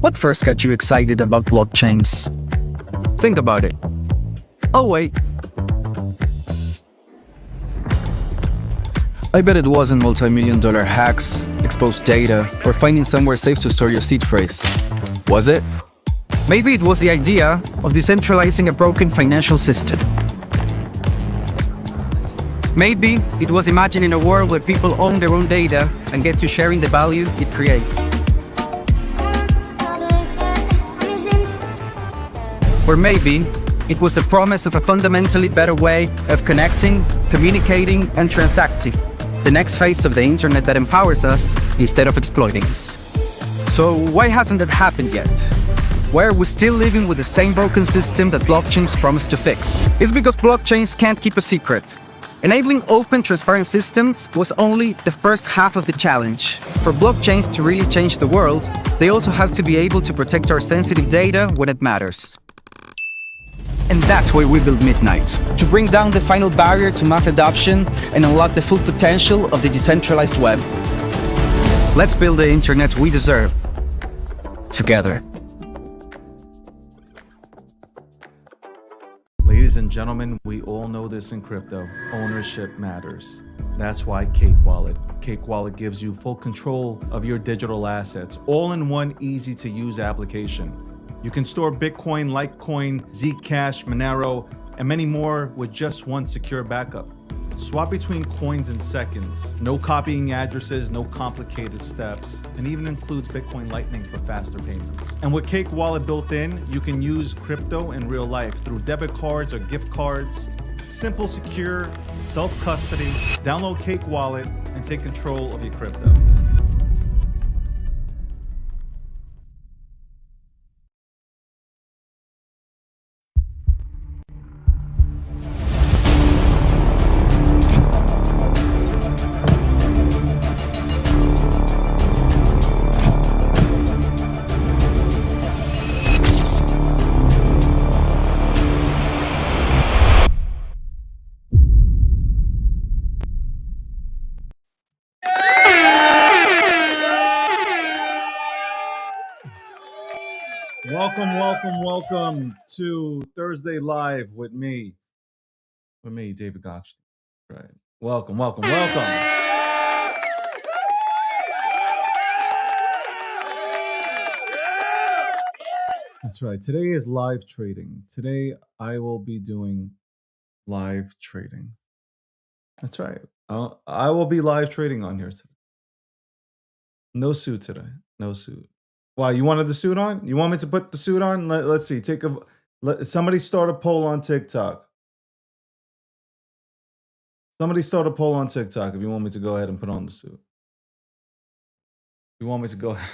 What first got you excited about blockchains? Think about it. Oh wait, I bet it wasn't multi-million-dollar hacks, exposed data, or finding somewhere safe to store your seed phrase. Was it? Maybe it was the idea of decentralizing a broken financial system. Maybe it was imagining a world where people own their own data and get to sharing the value it creates. Or maybe it was the promise of a fundamentally better way of connecting, communicating, and transacting. The next phase of the internet that empowers us instead of exploiting us. So why hasn't that happened yet? Why are we still living with the same broken system that blockchains promise to fix? It's because blockchains can't keep a secret. Enabling open, transparent systems was only the first half of the challenge. For blockchains to really change the world, they also have to be able to protect our sensitive data when it matters. And that's why we built Midnight, to bring down the final barrier to mass adoption and unlock the full potential of the decentralized web. Let's build the internet we deserve, together. Ladies and gentlemen, we all know this in crypto. Ownership matters. That's why Cake Wallet. Cake Wallet gives you full control of your digital assets, all in one easy-to-use application. You can store Bitcoin, Litecoin, Zcash, Monero, and many more with just one secure backup. Swap between coins in seconds. No copying addresses, no complicated steps, and even includes Bitcoin Lightning for faster payments. And with Cake Wallet built in, you can use crypto in real life through debit cards or gift cards. Simple, secure, self-custody. Download Cake Wallet and take control of your crypto. Welcome to Thursday Live with me, David Gottschalk. Right. Welcome. That's right. Today is live trading. Today I will be doing live trading. That's right. I will be live trading on here today. No suit today. No suit. Why, you wanted the suit on? You want me to put the suit on? Let's see. Somebody start a poll on TikTok. Somebody start a poll on TikTok if you want me to go ahead and put on the suit. You want me to go ahead?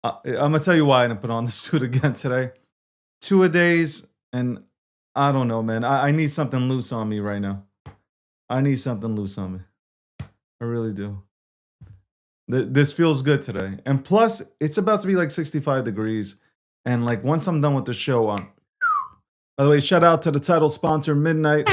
I'm going to tell you why I didn't put on the suit again today. 2-a-days, and I don't know, man. I need something loose on me right now. I need something loose on me. I really do. This feels good today. And plus, it's about to be like 65 degrees. And like once I'm done with the show, by the way, shout out to the title sponsor, Midnight.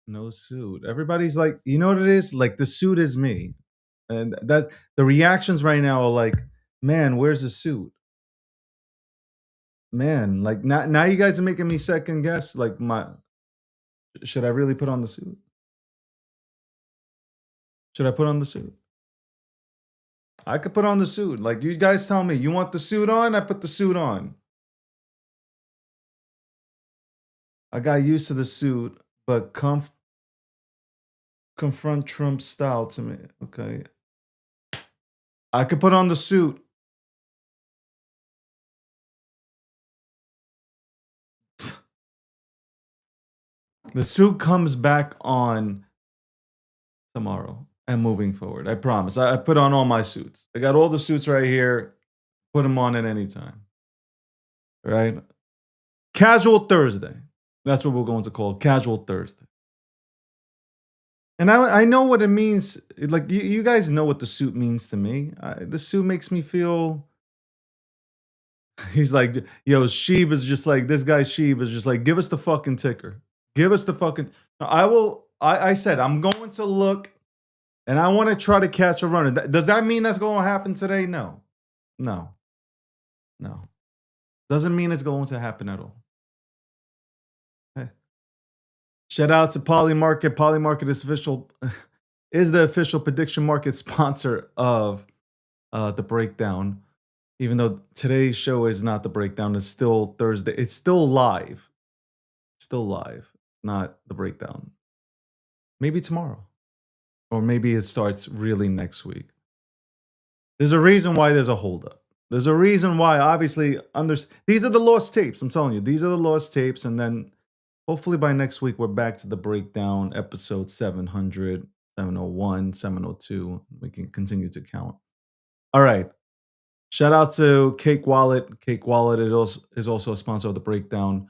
No suit. Everybody's like, you know what it is? Like the suit is me. And that the reactions right now are like, man, where's the suit? Man, like now you guys are making me second guess. Like should I really put on the suit? Should I put on the suit? I could put on the suit. Like you guys tell me, you want the suit on? I put the suit on. I got used to the suit, but confront Trump style to me. Okay. I could put on the suit. The suit comes back on tomorrow and moving forward. I promise. I put on all my suits. I got all the suits right here. Put them on at any time. Right? Casual Thursday. That's what we're going to call Casual Thursday. And I know what it means. Like you guys know what the suit means to me. The suit makes me feel. He's like, yo, Sheeb is just like, this guy Sheeb is just like, give us the fucking ticker. Give us the fucking. I will I said I'm going to look, and I want to try to catch a runner. Does that mean that's going to happen today? No, no, no. Doesn't mean it's going to happen at all. Hey. Shout out to Polymarket. Polymarket is the official prediction market sponsor of the breakdown. Even though today's show is not the breakdown, it's still Thursday. It's still live. Still live, not the breakdown. Maybe tomorrow. Or maybe it starts really next week. There's a reason why there's a holdup. There's a reason why, obviously, these are the lost tapes. I'm telling you, these are the lost tapes. And then hopefully by next week, we're back to the breakdown, episode 700, 701, 702. We can continue to count. All right. Shout out to Cake Wallet. Cake Wallet is also a sponsor of the breakdown.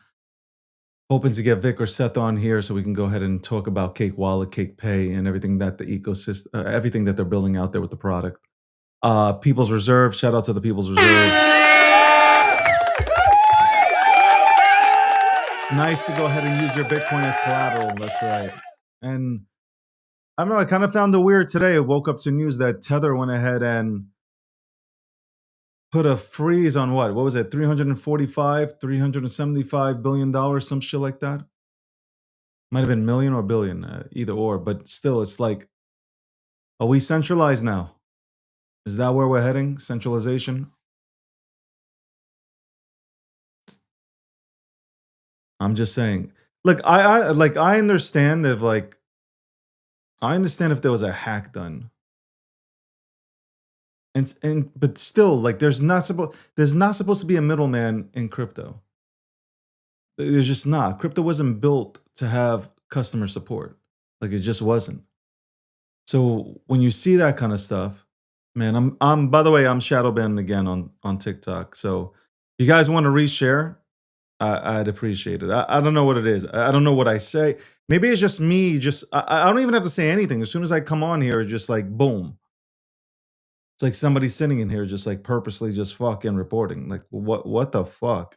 Hoping to get Vic or Seth on here so we can go ahead and talk about Cake Wallet, Cake Pay, and everything that the ecosystem, everything that they're building out there with the product. People's Reserve. Shout out to the People's Reserve. It's nice to go ahead and use your Bitcoin as collateral. That's right. And I don't know. I kind of found it weird today. I woke up to news that Tether went ahead and put a freeze on what was it? $375 billion, some shit like that. Might have been million or billion, either or. But still, it's like, are we centralized now? Is that where we're heading? Centralization? I'm just saying. Look, I understand if there was a hack done. But still, like, there's not supposed to be a middleman in crypto. There's just not. Crypto wasn't built to have customer support. Like, it just wasn't. So when you see that kind of stuff, man, I'm by the way, I'm shadow banned again on TikTok. So if you guys want to reshare, I'd appreciate it. I don't know what it is. I don't know what I say. Maybe it's just me. I don't even have to say anything. As soon as I come on here, it's just like boom. It's like somebody sitting in here just like purposely just fucking reporting. Like, what the fuck?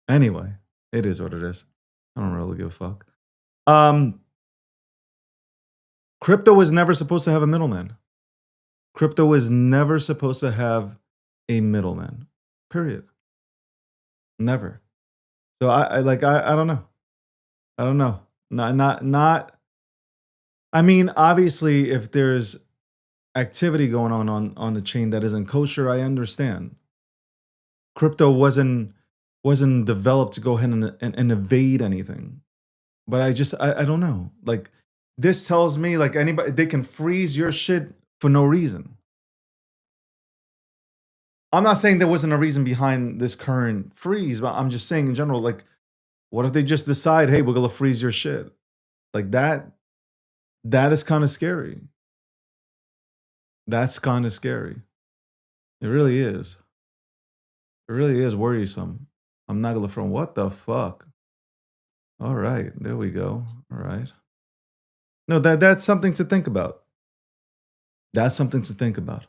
Anyway, it is what it is. I don't really give a fuck. Crypto was never supposed to have a middleman. Crypto was never supposed to have a middleman. Period. Never. So I don't know. I don't know. Not. I mean, obviously, if there's activity going on the chain that isn't kosher, I understand. Crypto wasn't developed to go ahead and evade anything. But I don't know. Like, this tells me, like, anybody, they can freeze your shit for no reason. I'm not saying there wasn't a reason behind this current freeze, but I'm just saying in general, like, what if they just decide, hey, we're gonna freeze your shit? Like, that is kind of scary. That's kind of scary. It really is. It really is worrisome. I'm not gonna from what the fuck. All right, there we go. All right. No, that's something to think about. That's something to think about.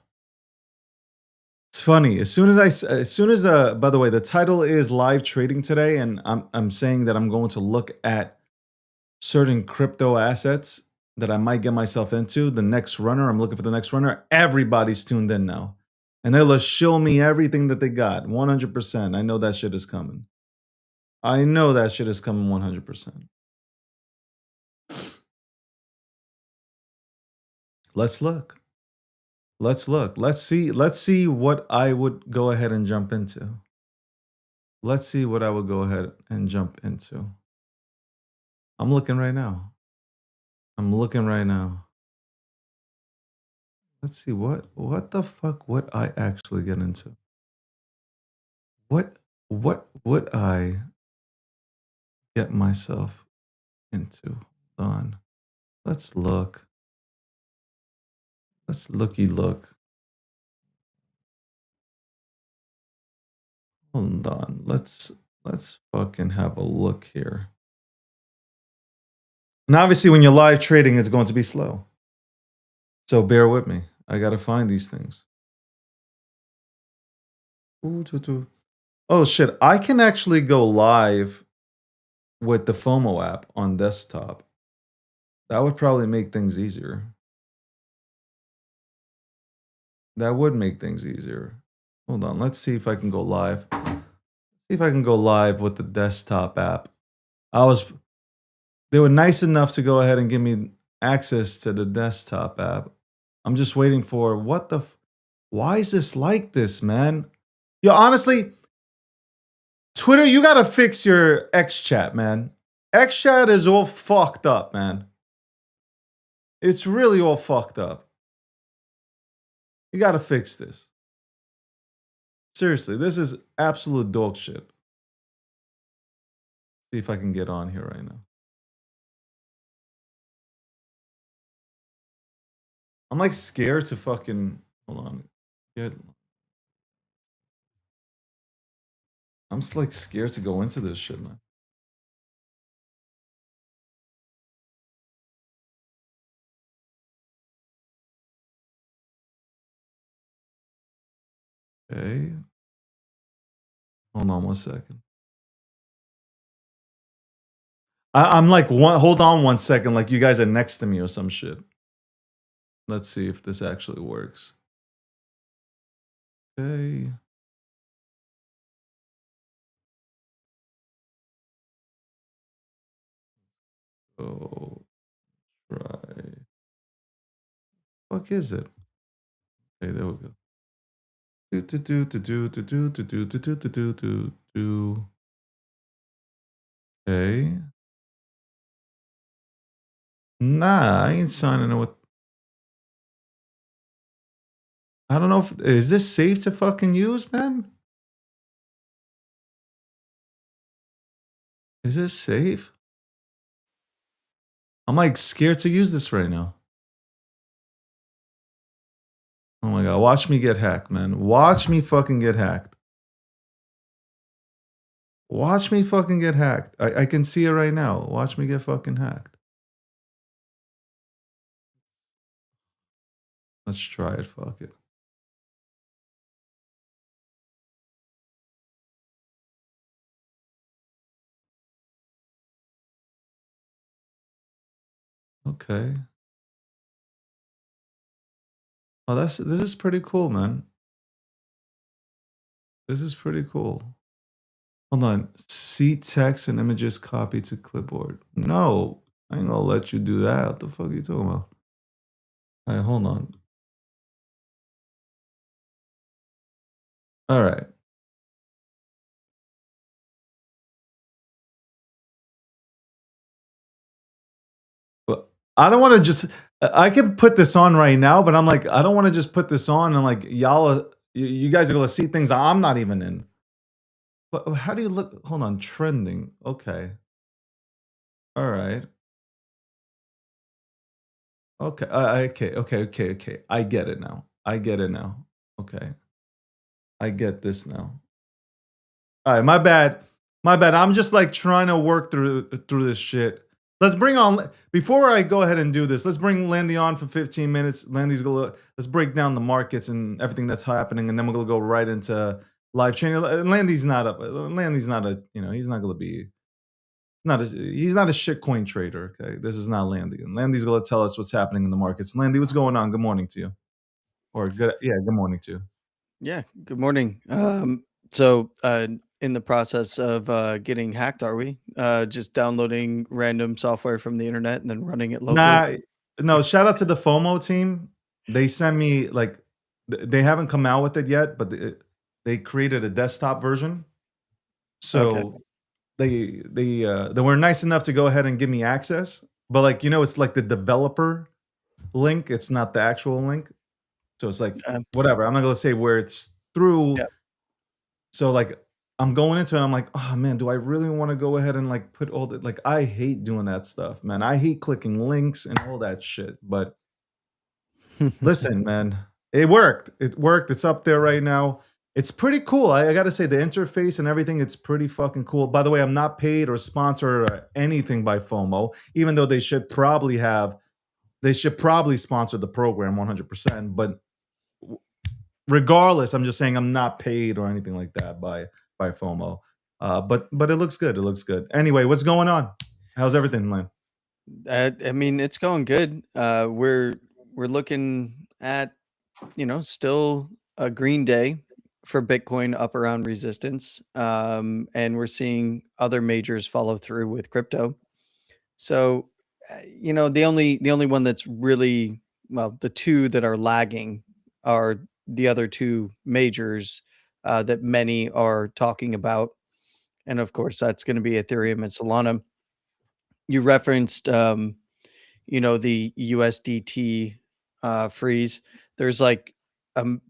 It's funny. As soon as by the way, the title is live trading today, and I'm saying that I'm going to look at certain crypto assets that I might get myself into. The next runner, I'm looking for the next runner. Everybody's tuned in now. And they'll just show me everything that they got. 100%. I know that shit is coming. I know that shit is coming 100%. Let's look. Let's look. Let's see what I would go ahead and jump into. Let's see what I would go ahead and jump into. I'm looking right now. I'm looking right now. Let's see what the fuck would I actually get into? What would I get myself into? Hold on. Let's look. Let's look. Hold on. Let's fucking have a look here. And obviously when you're live trading, it's going to be slow. So bear with me. I gotta find these things. Oh shit, I can actually go live with the FOMO app on desktop. That would probably make things easier. That would make things easier. Hold on, let's see if I can go live. See if I can go live with the desktop app. They were nice enough to go ahead and give me access to the desktop app. I'm just waiting for why is this like this, man? Yo, honestly, Twitter, you gotta fix your X chat, man. X chat is all fucked up, man. It's really all fucked up. You gotta fix this. Seriously, this is absolute dog shit. See if I can get on here right now. I'm like scared to fucking hold on. I'm just like scared to go into this shit, man. Okay. Hold on 1 second. I'm like hold on 1 second, like you guys are next to me or some shit. Let's see if this actually works. Okay. Oh, try. Fuck is it? Okay, there we go. Okay. Nah, I ain't signing with. I don't know if is this safe to fucking use, man? Is this safe? I'm like scared to use this right now. Oh my god, watch me get hacked, man. Watch me fucking get hacked. Watch me fucking get hacked. I can see it right now. Watch me get fucking hacked. Let's try it. Fuck it. Okay. Oh, this is pretty cool, man. This is pretty cool. Hold on. See text and images copy to clipboard. No, I ain't gonna let you do that. What the fuck are you talking about? All right, hold on. All right. But I don't want to just. I can put this on right now, but I'm like, I don't want to just put this on and like you guys are gonna see things I'm not even in. But how do you look? Hold on, trending. Okay. All right. Okay. Okay. I get it now. I get it now. Okay. I get this now. All right. My bad. My bad. I'm just like trying to work through this shit. Let's bring on before I go ahead and do this. Let's bring Landy on for 15 minutes. Landy's gonna let's break down the markets and everything that's happening, and then we're gonna go right into live training. Landy's not up. Landy's not a he's not gonna be he's not a shitcoin trader. Okay, this is not Landy. And Landy's gonna tell us what's happening in the markets. Landy, what's going on? Good morning to you, or good morning to you. Yeah, good morning. So in the process of getting hacked, are we? Just downloading random software from the internet and then running it locally? Nah, no. Shout out to the FOMO team. They sent me like they haven't come out with it yet, but they created a desktop version. So they were nice enough to go ahead and give me access. But like it's like the developer link. It's not the actual link. So it's like whatever. I'm not gonna say where it's through. Yeah. So like I'm going into it. I'm like, oh man, do I really want to go ahead and like put all the like? I hate doing that stuff, man. I hate clicking links and all that shit. But listen, man, it worked. It worked. It's up there right now. It's pretty cool. I gotta say, the interface and everything, it's pretty fucking cool. By the way, I'm not paid or sponsored or anything by FOMO, even though they should probably sponsor the program 100%. But regardless, I'm just saying I'm not paid or anything like that by FOMO. But it looks good. It looks good. Anyway, what's going on? How's everything, Lynn? I mean, it's going good. We're looking at, still a green day for Bitcoin up around resistance. And we're seeing other majors follow through with crypto. So, the only one that's really, well, the two that are lagging are the other two majors that many are talking about. And of course, that's going to be Ethereum and Solana. You referenced, the USDT freeze. There's like, um,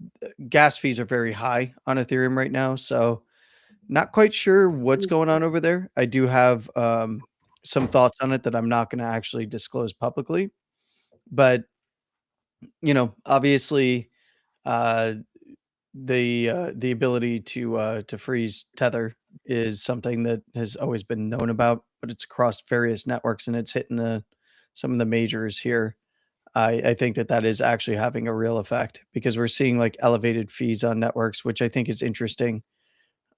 gas fees are very high on Ethereum right now. So, not quite sure what's going on over there. I do have some thoughts on it that I'm not going to actually disclose publicly, but obviously, uh, the ability to freeze tether is something that has always been known about, but it's across various networks and it's hitting the some of the majors here. I think that that is actually having a real effect because we're seeing like elevated fees on networks, which I think is interesting.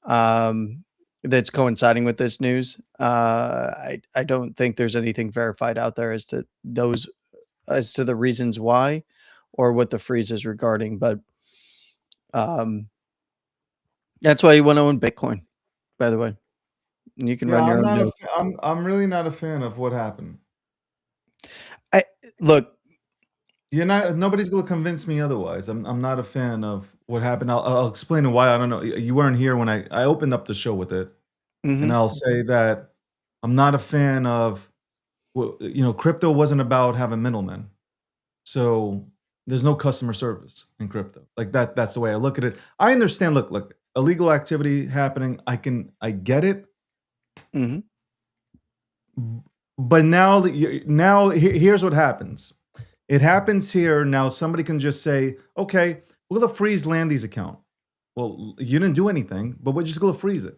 um, that's coinciding with this news. I don't think there's anything verified out there as to the reasons why or what the freeze is regarding, but um, that's why you want to own Bitcoin, by the way. And you can Yeah, run your I'm own not a. node. I'm really not a fan of what happened. I look, You're not. Nobody's gonna convince me otherwise. I'm not a fan of what happened. I'll explain why. I don't know. You weren't here when I opened up the show with it, and mhm, I'll say that I'm not a fan of. Crypto wasn't about having middlemen. So there's no customer service in crypto. Like that's the way I look at it. I understand. Look, illegal activity happening. I get it. mhm. But here's what happens. It happens here now. Somebody can just say, okay, we're gonna freeze Landy's account. Well, you didn't do anything, but we're just gonna freeze it.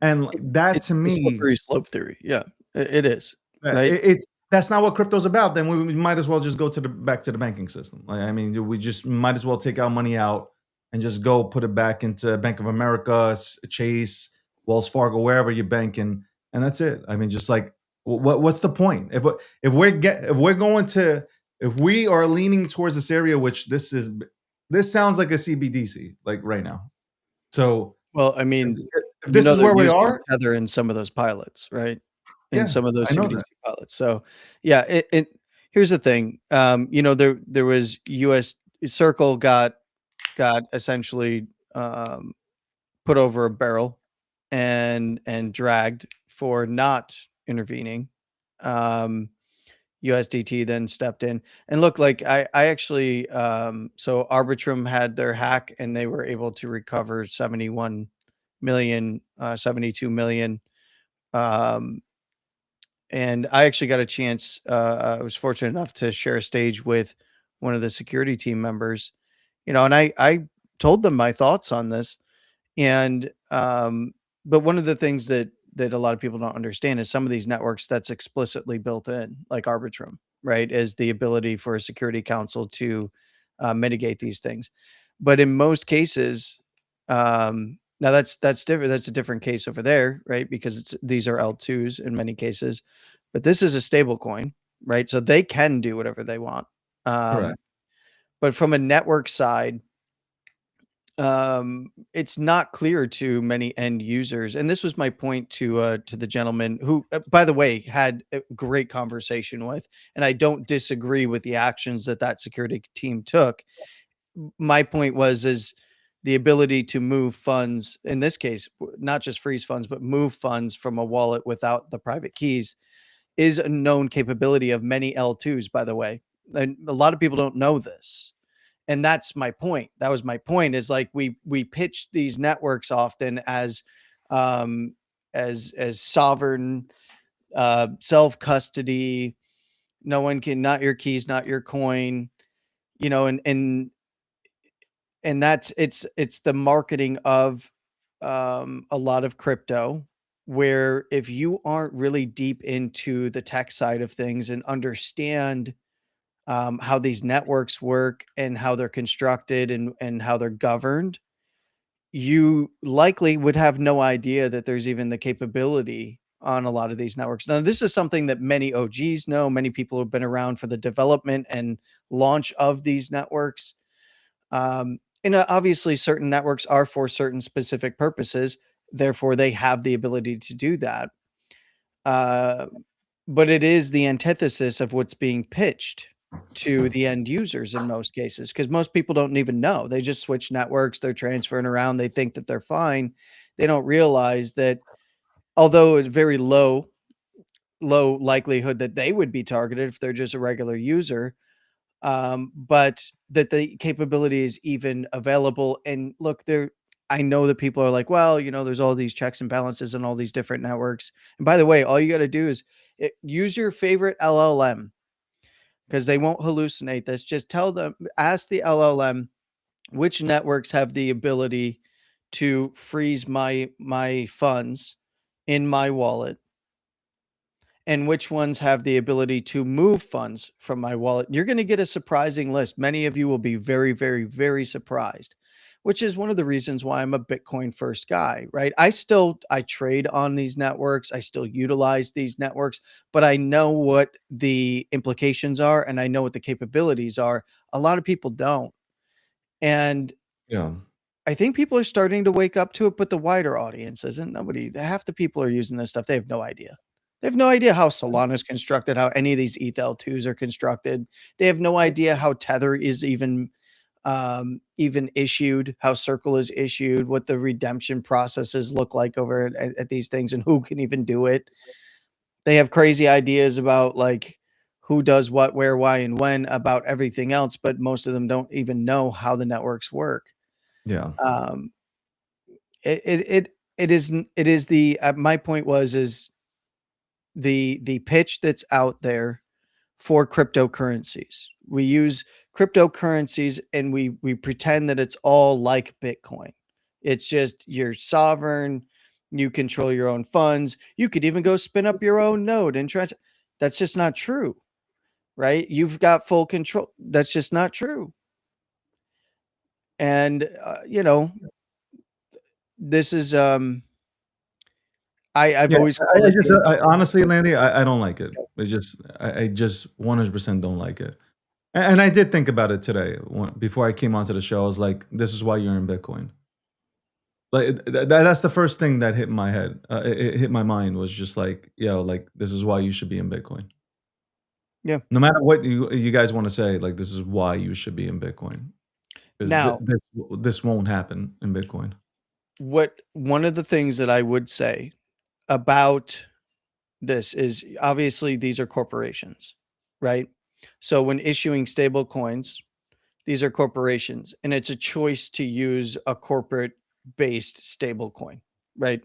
And that It's to the me, slippery slope theory. Yeah, it is, right? it's that's not what crypto's about. Then we might as well just go to the back to the banking system. Like, I mean, we just might as well take our money out and just go put it back into Bank of America, Chase, Wells Fargo, wherever you're banking, and that's it. I mean, just like what's the point if we are leaning towards this area, which this sounds like a CBDC like right now. So Well, I if, mean, if this is they're where we using are, Tether in some of those pilots, right? In yeah, some of those I know CBDC that. pilots. So, yeah, here's the thing. There was US Circle got essentially put over a barrel and dragged for not intervening. Um, USDT then stepped in and look like I actually so Arbitrum had their hack and they were able to recover 71 million, 72 million. Um, and I actually got a chance. I was fortunate enough to share a stage with one of the security team members, and I told them my thoughts on this. And but one of the things that a lot of people don't understand is some of these networks that's explicitly built in, like Arbitrum, right, is the ability for a security council to mitigate these things. But in most cases, now that's different. That's a different case over there, right? Because these are L2s in many cases, but this is a stable coin, right? So they can do whatever they want. Um, Correct. but from a network side, it's not clear to many end users, and this was my point to the gentleman who, by the way, had a great conversation with, and I don't disagree with the actions that that security team took. My point was is the ability to move funds, in this case, not just freeze funds, but move funds from a wallet without the private keys is a known capability of many L2s, by the way. And a lot of people don't know this. And that's my point. That was my point is like we pitch these networks often um as sovereign, self custody. No one can, not your keys, not your coin, and that's it's the marketing of a lot of crypto, where if you aren't really deep into the tech side of things and understand how these networks work and how they're constructed and how they're governed, you likely would have no idea that there's even the capability on a lot of these networks. Now, this is something that many OGs know, many people who've been around for the development and launch of these networks. Obviously, certain networks are for certain specific purposes, therefore, they have the ability to do that. Uh, but it is the antithesis of what's being pitched to the end users in most cases, because most people don't even know. They just switch networks, they're transferring around, they think that they're fine. They don't realize that although it's very low likelihood that they would be targeted if they're just a regular user, but that the capability is even available. And look, there, I know that people are like, well, there's all these checks and balances and all these different networks. And by the way, all you got to do is use your favorite LLM, because they won't hallucinate this. Just tell them, ask the LLM which networks have the ability to freeze my funds in my wallet, and which ones have the ability to move funds from my wallet. You're going to get a surprising list. Many of you will be very, very, very surprised, which is one of the reasons why I'm a Bitcoin first guy, right? I trade on these networks. I still utilize these networks, but I know what the implications are and I know what the capabilities are. A lot of people don't. And Yeah. I think people are starting to wake up to it, but the wider audience isn't. Half the people are using this stuff. They have no idea. They have no idea how Solana is constructed, how any of these ETH2s are constructed. They have no idea how Tether is even issued, how Circle is issued, what the redemption processes look like over at these things, and who can even do it. They have crazy ideas about like who does what, where, why, and when about everything else, but most of them don't even know how the networks work. Yeah. Um, it is the my point is the pitch that's out there for cryptocurrencies. We use cryptocurrencies and we pretend that it's all like Bitcoin. It's just you're sovereign, you control your own funds. You could even go spin up your own node and try. That's just not true, right? You've got full control. That's just not true. And this is I've Yeah, always called I it just, the honestly, Landy, I don't like it. I just 100% don't like it. And I did think about it today before I came onto the show. I was like, this is why you're in Bitcoin. Like that's the first thing that hit my head. It hit my mind was just like, yo, like this is why you should be in Bitcoin. Yeah. No matter what you guys want to say, like this is why you should be in Bitcoin. Because Now, this won't happen in Bitcoin. one of the things that I would say about this is obviously these are corporations, right? So when issuing stable coins, these are corporations and it's a choice to use a corporate based stable coin, right?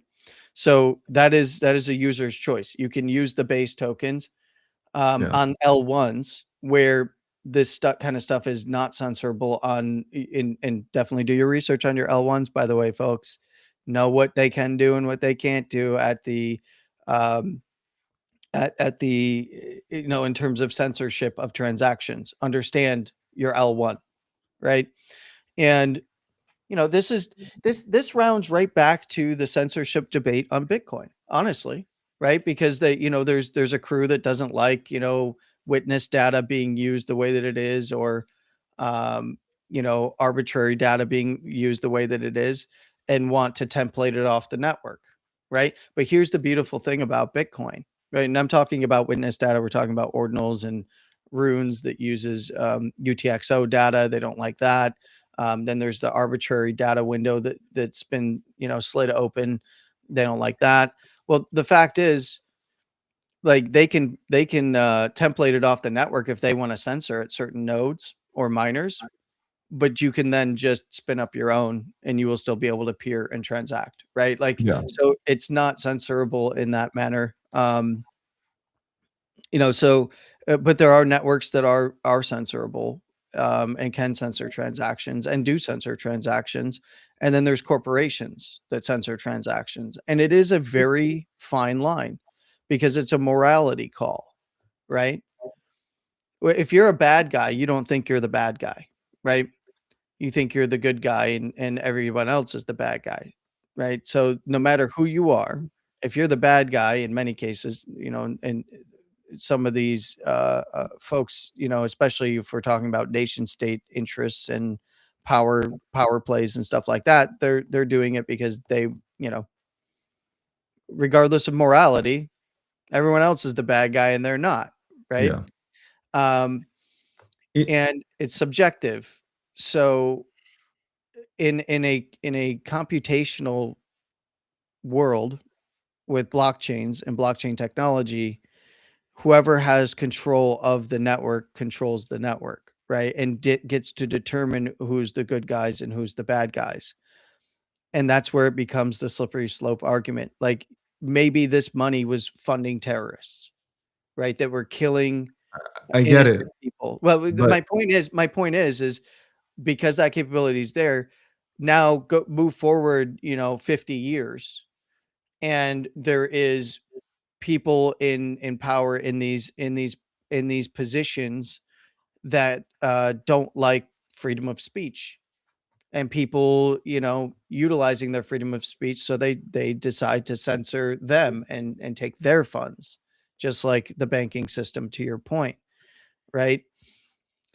So that is a user's choice. You can use the base tokens Yeah. on L1s where this kind of stuff is not censorable on and definitely do your research on your L1s, by the way, folks. Know what they can do and what they can't do at the um, at the in terms of censorship of transactions. Understand your L1, right? And this rounds right back to the censorship debate on Bitcoin, honestly, right? Because there's a crew that doesn't like, witness data being used the way that it is, or arbitrary data being used the way that it is, and want to template it off the network, right? But here's the beautiful thing about Bitcoin, right? And I'm talking about witness data, we're talking about ordinals and runes that uses UTXO data. They don't like that. Then there's the arbitrary data window that's been slid open. They don't like that. Well, the fact is, like they can template it off the network if they want to censor at certain nodes or miners, but you can then just spin up your own and you will still be able to peer and transact, right? Like, Yeah. so it's not censorable in that manner. So but there are networks that are censorable, and can censor transactions and do censor transactions. And then there's corporations that censor transactions. And it is a very fine line because it's a morality call, right? If you're a bad guy, you don't think you're the bad guy, right? you think you're the good guy and everyone else is the bad guy, right? So no matter who you are, if you're the bad guy in many cases, and some of these folks, especially if we're talking about nation state interests and power plays and stuff like that, they're doing it because they, regardless of morality, everyone else is the bad guy and they're not, right? Yeah. Um, It, and it's subjective. So in a computational world with blockchains and blockchain technology, whoever has control of the network controls the network, right? And gets to determine who's the good guys and who's the bad guys. And that's where it becomes the slippery slope argument. Like maybe this money was funding terrorists, right? That were killing I get it, innocent people. Well, but my point is because that capability is there, now go move forward, 50 years, and there is people in power in these positions that don't like freedom of speech, and people, utilizing their freedom of speech, so they decide to censor them and take their funds, just like the banking system, to your point, right?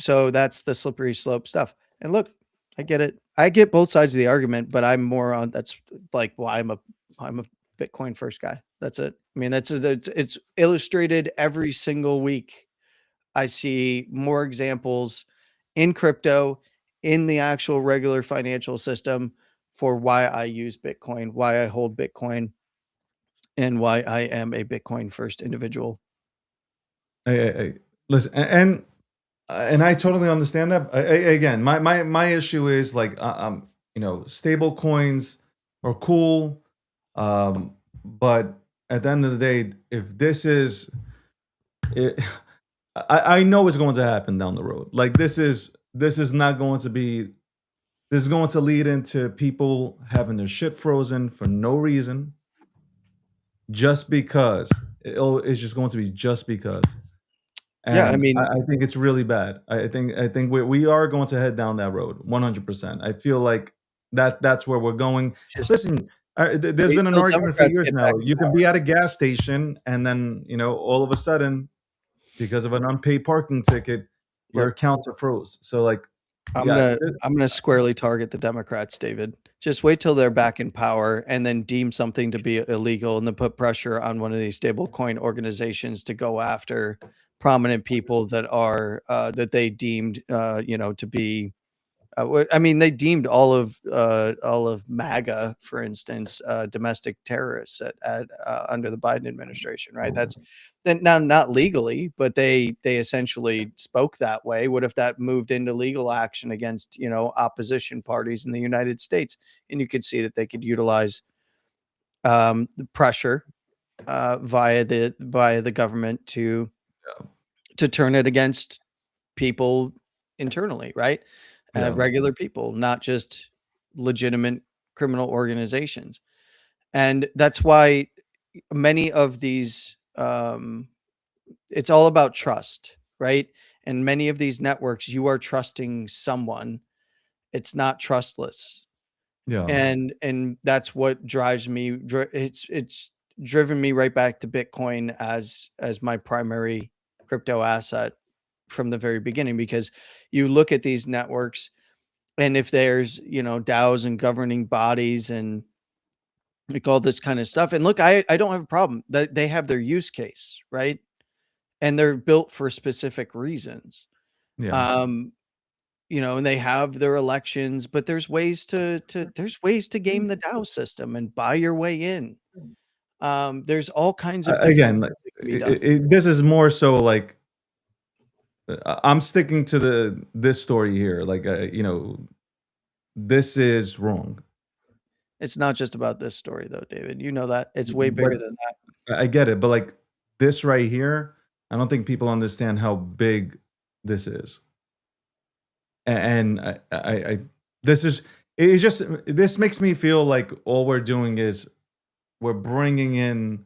So that's the slippery slope stuff. And look, I get it. I get both sides of the argument, but I'm more on that's like why I'm a Bitcoin first guy. That's it. I mean, it's illustrated every single week. I see more examples in crypto, in the actual regular financial system, for why I use Bitcoin, why I hold Bitcoin, and why I am a Bitcoin first individual. I listen, and I totally understand that. Again, my issue is like, stable coins are cool, but at the end of the day, if this is, it, I know it's going to happen down the road. Like this is not going to be. This is going to lead into people having their shit frozen for no reason, just because. It's just going to be just because. Yeah, I And mean, I think it's really bad. I think we are going to head down that road 100%. I feel like that's where we're going. just Listen, there's wait been an till argument for Democrats years get now. back in You can power. be at a gas station and then, all of a sudden, because of an unpaid parking ticket, your Look, accounts are froze. So like, I'm yeah, gonna I'm gonna squarely target the Democrats, David. Just wait till they're back in power and then deem something to be illegal and then put pressure on one of these stablecoin organizations to go after prominent people that are that they deemed to be I mean, they deemed all of MAGA, for instance, domestic terrorists under the Biden administration, right? That's then now not legally, but they essentially spoke that way. What if that moved into legal action against opposition parties in the United States? And you could see that they could utilize the pressure via the government to turn it against people internally, right? yeah, Regular people, not just legitimate criminal organizations. And that's why many of these, it's all about trust, right? And many of these networks, you are trusting someone. It's not trustless. yeah. And that's what drives me. It's driven me right back to Bitcoin as my primary crypto asset from the very beginning, because you look at these networks, and if there's DAOs and governing bodies and like all this kind of stuff, and look, I don't have a problem that they have their use case, right? And they're built for specific reasons. Yeah. um and they have their elections, but there's ways to game the DAO system and buy your way in. There's all kinds of different Again, like, things that can be done. this is more so like, I'm sticking to this story here. Like, this is wrong. It's not just about this story though, David. You know that. It's way But bigger than that. I get it, but like this right here, I don't think people understand how big this is. And this is, it's just, this makes me feel like all we're doing is we're bringing in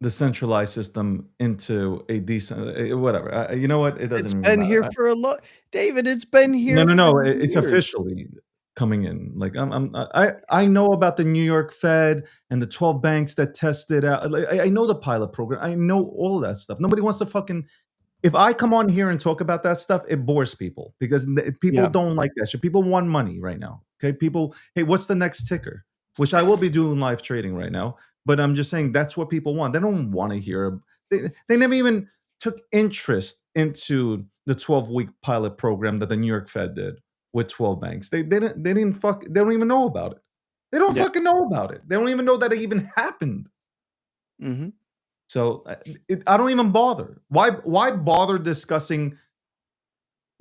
the centralized system into a decent whatever. You know what? It It's doesn't even been here matter. for a lot, David. It's been No, here no, for no. It's years. officially coming in. Like I know about the New York Fed and the 12 banks that tested out. Like, I know the pilot program. I know all that stuff. Nobody wants to fucking. If I come on here and talk about that stuff, it bores people because people Yeah. don't like that shit. People want money right now. Okay, people. Hey, what's the next ticker? Which I will be doing live trading right now. But I'm just saying that's what people want. They don't want to hear. They never even took interest into the 12-week pilot program that the New York Fed did with 12 banks. They don't even know about it. They don't Yeah. fucking know about it. They don't even know that it even happened. Hmm. So I don't even bother. Why bother discussing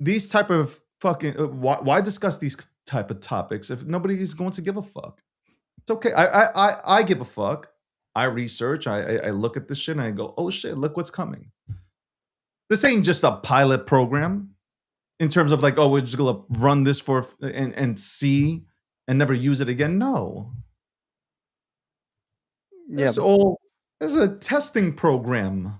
these type of fucking why discuss these type of topics if nobody is going to give a fuck? It's okay. I give a fuck. I research. I look at this shit and I go, oh shit, look what's coming. This ain't just a pilot program in terms of like, oh, we're just gonna run this for and see and never use it again. No, Yeah. it's a testing program.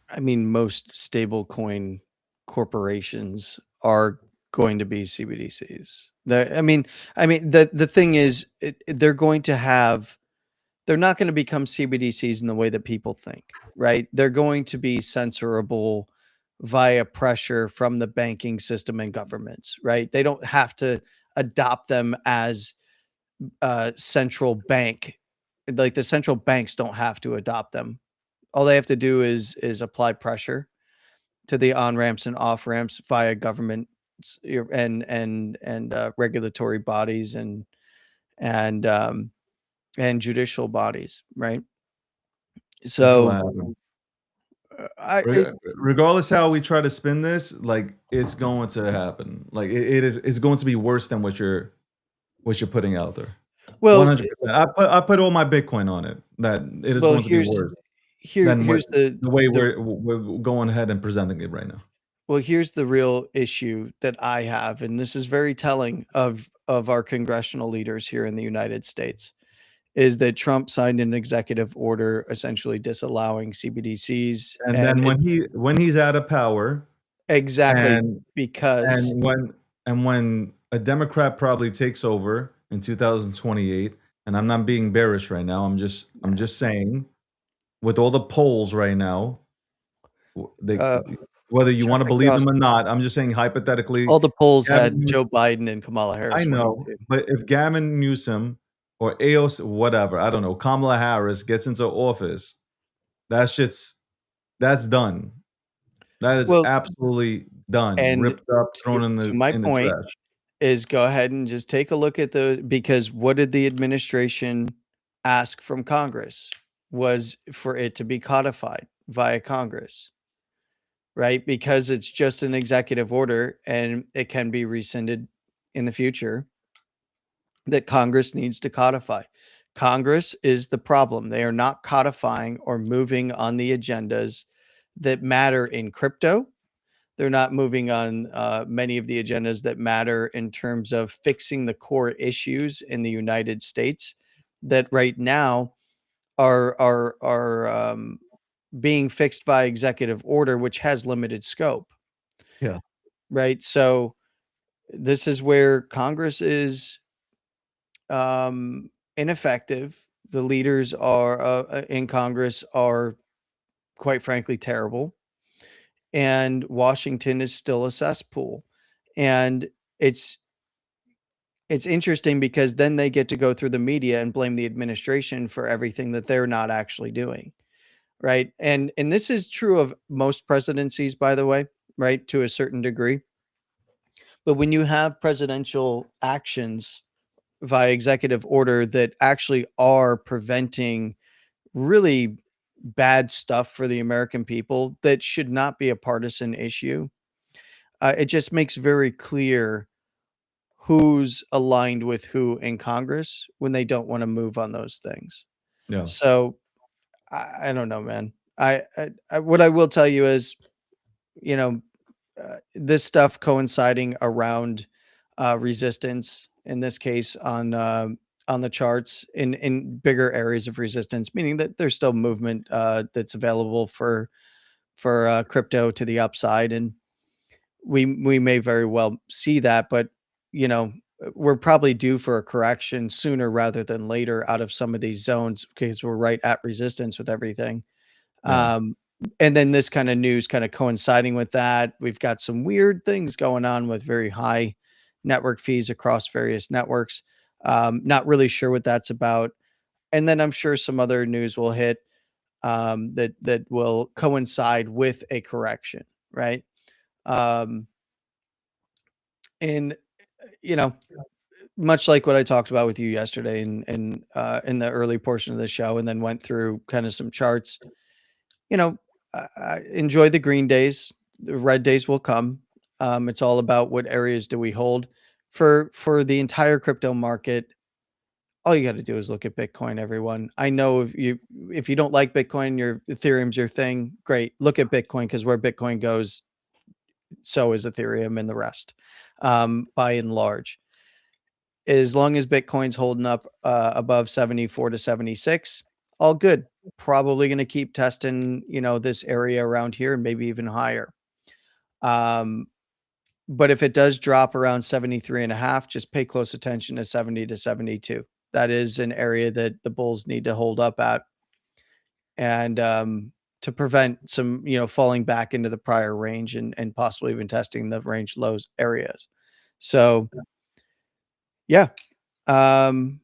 I mean, most stablecoin corporations are going to be CBDCs. I mean, the thing is, they're going to have. They're not going to become CBDCs in the way that people think, right? They're going to be censorable via pressure from the banking system and governments, right? They don't have to adopt them as central bank. Like the central banks don't have to adopt them. All they have to do is apply pressure to the on ramps and off ramps via government and regulatory bodies and um, and judicial bodies, right? This is what So happened. I it, Regardless how we try to spin this, like it's going to happen. Like it's going to be worse than what you're putting out there. well 100%. I put all my Bitcoin on it. That it is well going to be worse than here's the way the we're going ahead and presenting it right now. well, here's the real issue that I have, and this is very telling of our congressional leaders here in the United States, is that Trump signed an executive order essentially disallowing CBDCs, And and then it's when he's out of power, exactly and because when a Democrat probably takes over in 2028, and I'm not being bearish right now. I'm just saying, with all the polls right now, they uh, whether you Chuck want to believe them Across or not, I'm just saying hypothetically, all the polls Gavin had Joe Biden and Kamala I Harris winning know, too. but if Gavin Newsom or AOC, whatever, I don't know, Kamala Harris gets into office, that's done. That is Well, absolutely done. and Ripped up, thrown to my in the point trash. is go ahead and just take a look at because what did the administration ask from Congress was for it to be codified via Congress, right? Because it's just an executive order and it can be rescinded in the future, that Congress needs to codify. Congress is the problem. They are not codifying or moving on the agendas that matter in crypto. They're not moving on many of the agendas that matter in terms of fixing the core issues in the United States that right now are being fixed by executive order, which has limited scope. Yeah. Right. So this is where Congress is ineffective. The leaders are in Congress are quite frankly terrible, and Washington is still a cesspool. And it's it's interesting because then they get to go through the media and blame the administration for everything that they're not actually doing, right? And this is true of most presidencies, by the way, right, to a certain degree. But when you have presidential actions via executive order that actually are preventing really bad stuff for the American people that should not be a partisan issue, it just makes very clear who's aligned with who in Congress when they don't want to move on those things. Yeah. So I don't know, man. I what I will tell you is, you know, this stuff coinciding around resistance in this case on the charts in bigger areas of resistance, meaning that there's still movement that's available for crypto to the upside, and we may very well see that, but you know, we're probably due for a correction sooner rather than later out of some of these zones because we're right at resistance with everything. Yeah. Um, and then this kind of news kind of coinciding with that, we've got some weird things going on with very high network fees across various networks. Not really sure what that's about. And then I'm sure some other news will hit that will coincide with a correction, right? Um, and you know, much like what I talked about with you yesterday in the early portion of the show, and then went through kind of some charts. You know, I enjoy the green days. The red days will come. It's all about what areas do we hold for the entire crypto market. All you got to do is look at Bitcoin, everyone. I know if you don't like Bitcoin, your Ethereum's your thing. Great, look at Bitcoin because where Bitcoin goes, so is Ethereum and the rest. By and large, as long as Bitcoin's holding up above 74 to 76, all good. Probably going to keep testing, you know, this area around here and maybe even higher. Um, but if it does drop around 73 and a half, just pay close attention to 70 to 72. That is an area that the bulls need to hold up at. And to prevent some, you know, falling back into the prior range and possibly even testing the range lows areas. So yeah. Um,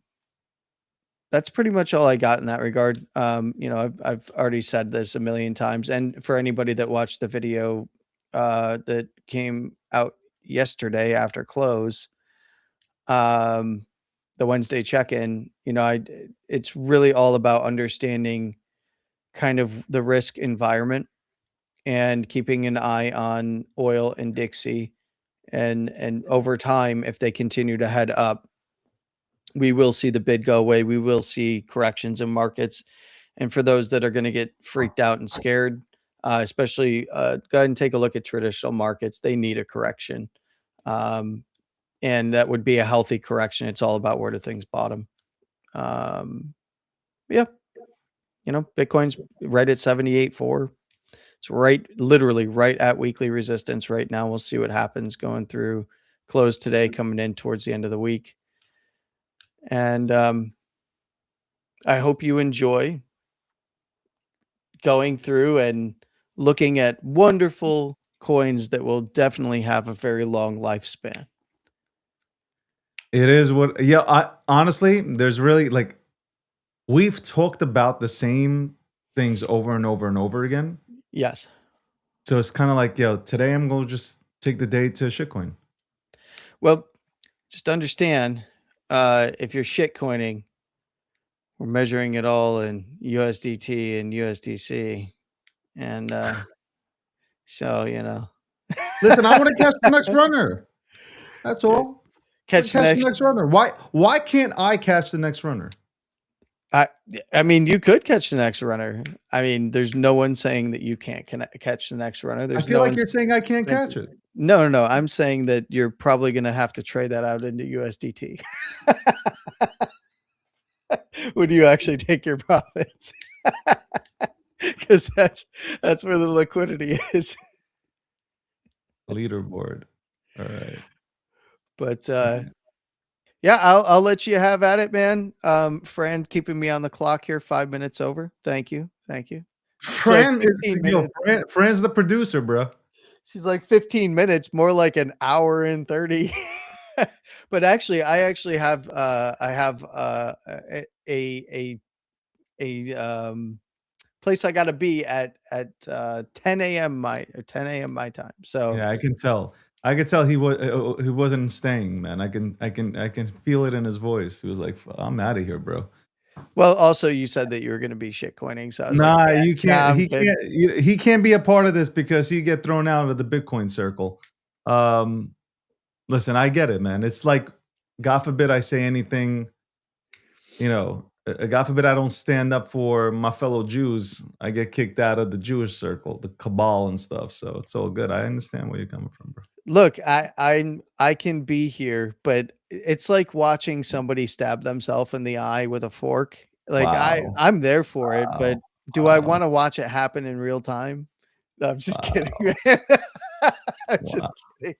that's pretty much all I got in that regard. You know, I've already said this a million times, and for anybody that watched the video that came out yesterday after close, um, the Wednesday check-in, you know, it's really all about understanding kind of the risk environment and keeping an eye on oil and Dixie, and over time, if they continue to head up, we will see the bid go away. We will see corrections in markets. And for those that are going to get freaked out and scared, especially go ahead and take a look at traditional markets. They need a correction. And that would be a healthy correction. It's all about where do things bottom. Um, yeah, you know, Bitcoin's right at 78.4. It's right, literally right at weekly resistance right now. We'll see what happens going through close today, coming in towards the end of the week. And I hope you enjoy going through and looking at wonderful coins that will definitely have a very long lifespan. It is what, yeah. I honestly, there's really like, we've talked about the same things over and over and over again. Yes. So it's kind of like, yo, today I'm going to just take the day to shitcoin. Well, just understand, if you're shitcoining, we're measuring it all in USDT and USDC. And so, you know, Listen, I want to catch the next runner. That's all. catch the The next. next runner. Why can't I catch the next runner? I mean, you could catch the next runner. I mean, there's no one saying that you can't catch the next runner. I There's feel no like one you're saying I can't catch it. No. I'm saying that you're probably going to have to trade that out into USDT. Would you actually take your profits? Because that's where the liquidity is. Leaderboard. All right. But yeah, I'll let you have at it, man. Fran, keeping me on the clock here, 5 minutes over. Thank you. Fran, like 15 minutes. Fran's the producer, bro. She's like 15 minutes, more like an hour and 30. But actually, I have a place I got to be at 10 a.m. my time. So Yeah, I can tell. I could tell he wasn't staying, man. I can feel it in his voice. He was like, "I'm out of here, bro." well, also you said that you were going to be shitcoining, so I was Nah, like, you can't. I'm He good. can't. He can't be a part of this because he get thrown out of the Bitcoin circle. Listen, I get it, man. It's like, God forbid I say anything. You know, God forbid I don't stand up for my fellow Jews. I get kicked out of the Jewish circle, the cabal and stuff. So it's all good. I understand where you're coming from, bro. Look, I can be here, but it's like watching somebody stab themselves in the eye with a fork. Like Wow. I'm there for it, but Wow. do I Wow. want to watch it happen in real time? No, I'm just kidding. Wow. Man. I'm just Wow. kidding.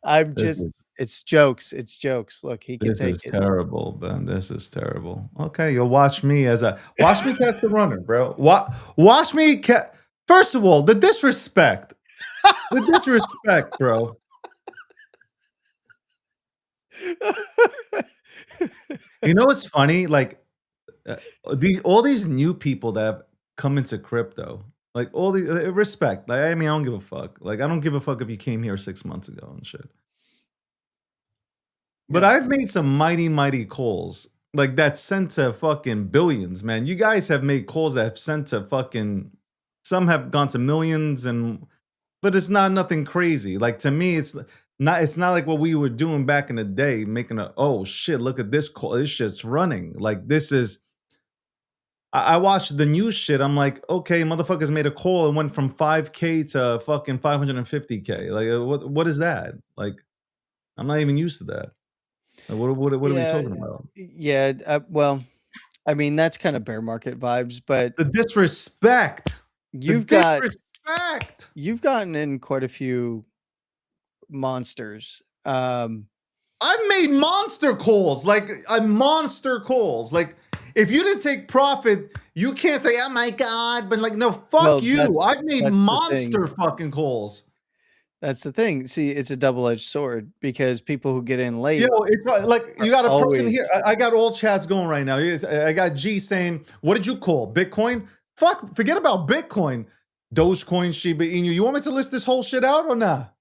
I'm This just is it's jokes. It's jokes. Look, he can this take is it. terrible, man. This is terrible. Okay, you'll watch me watch me catch the runner, bro. Watch me First of all, the disrespect. The disrespect, bro. You know what's funny? Like uh, all these new people that have come into crypto, like all the respect. Like I mean, I don't give a fuck. Like I don't give a fuck if you came here 6 months ago and shit. But Yeah. I've made some mighty calls like that sent to fucking billions, man. You guys have made calls that have sent to fucking some have gone to millions and but it's not nothing crazy. Like to me, it's not like what we were doing back in the day, making a oh shit, look at this call. This shit's running. Like this is I watched the news shit. I'm like, okay, motherfuckers made a call and went from 5K to fucking 550K. Like what is that? Like I'm not even used to that. Like, what are we Yeah. talking about? Yeah. Well, I mean, that's kind of bear market vibes, but The disrespect. The you've got disrespect. you've gotten in quite a few monsters. I've made monster calls, like monster calls. Like if you didn't take profit, you can't say, "Oh my god," but like, no, fuck Well, you. I've made that's the thing. monster fucking calls. That's the thing. See, it's a double-edged sword because people who get in Yo, late it's like are you got a person always here. I got all chats going right now. I got G saying, "What did you call Bitcoin?" Fuck, forget about Bitcoin. Dogecoin, Shiba Inu. You want me to list this whole shit out or not?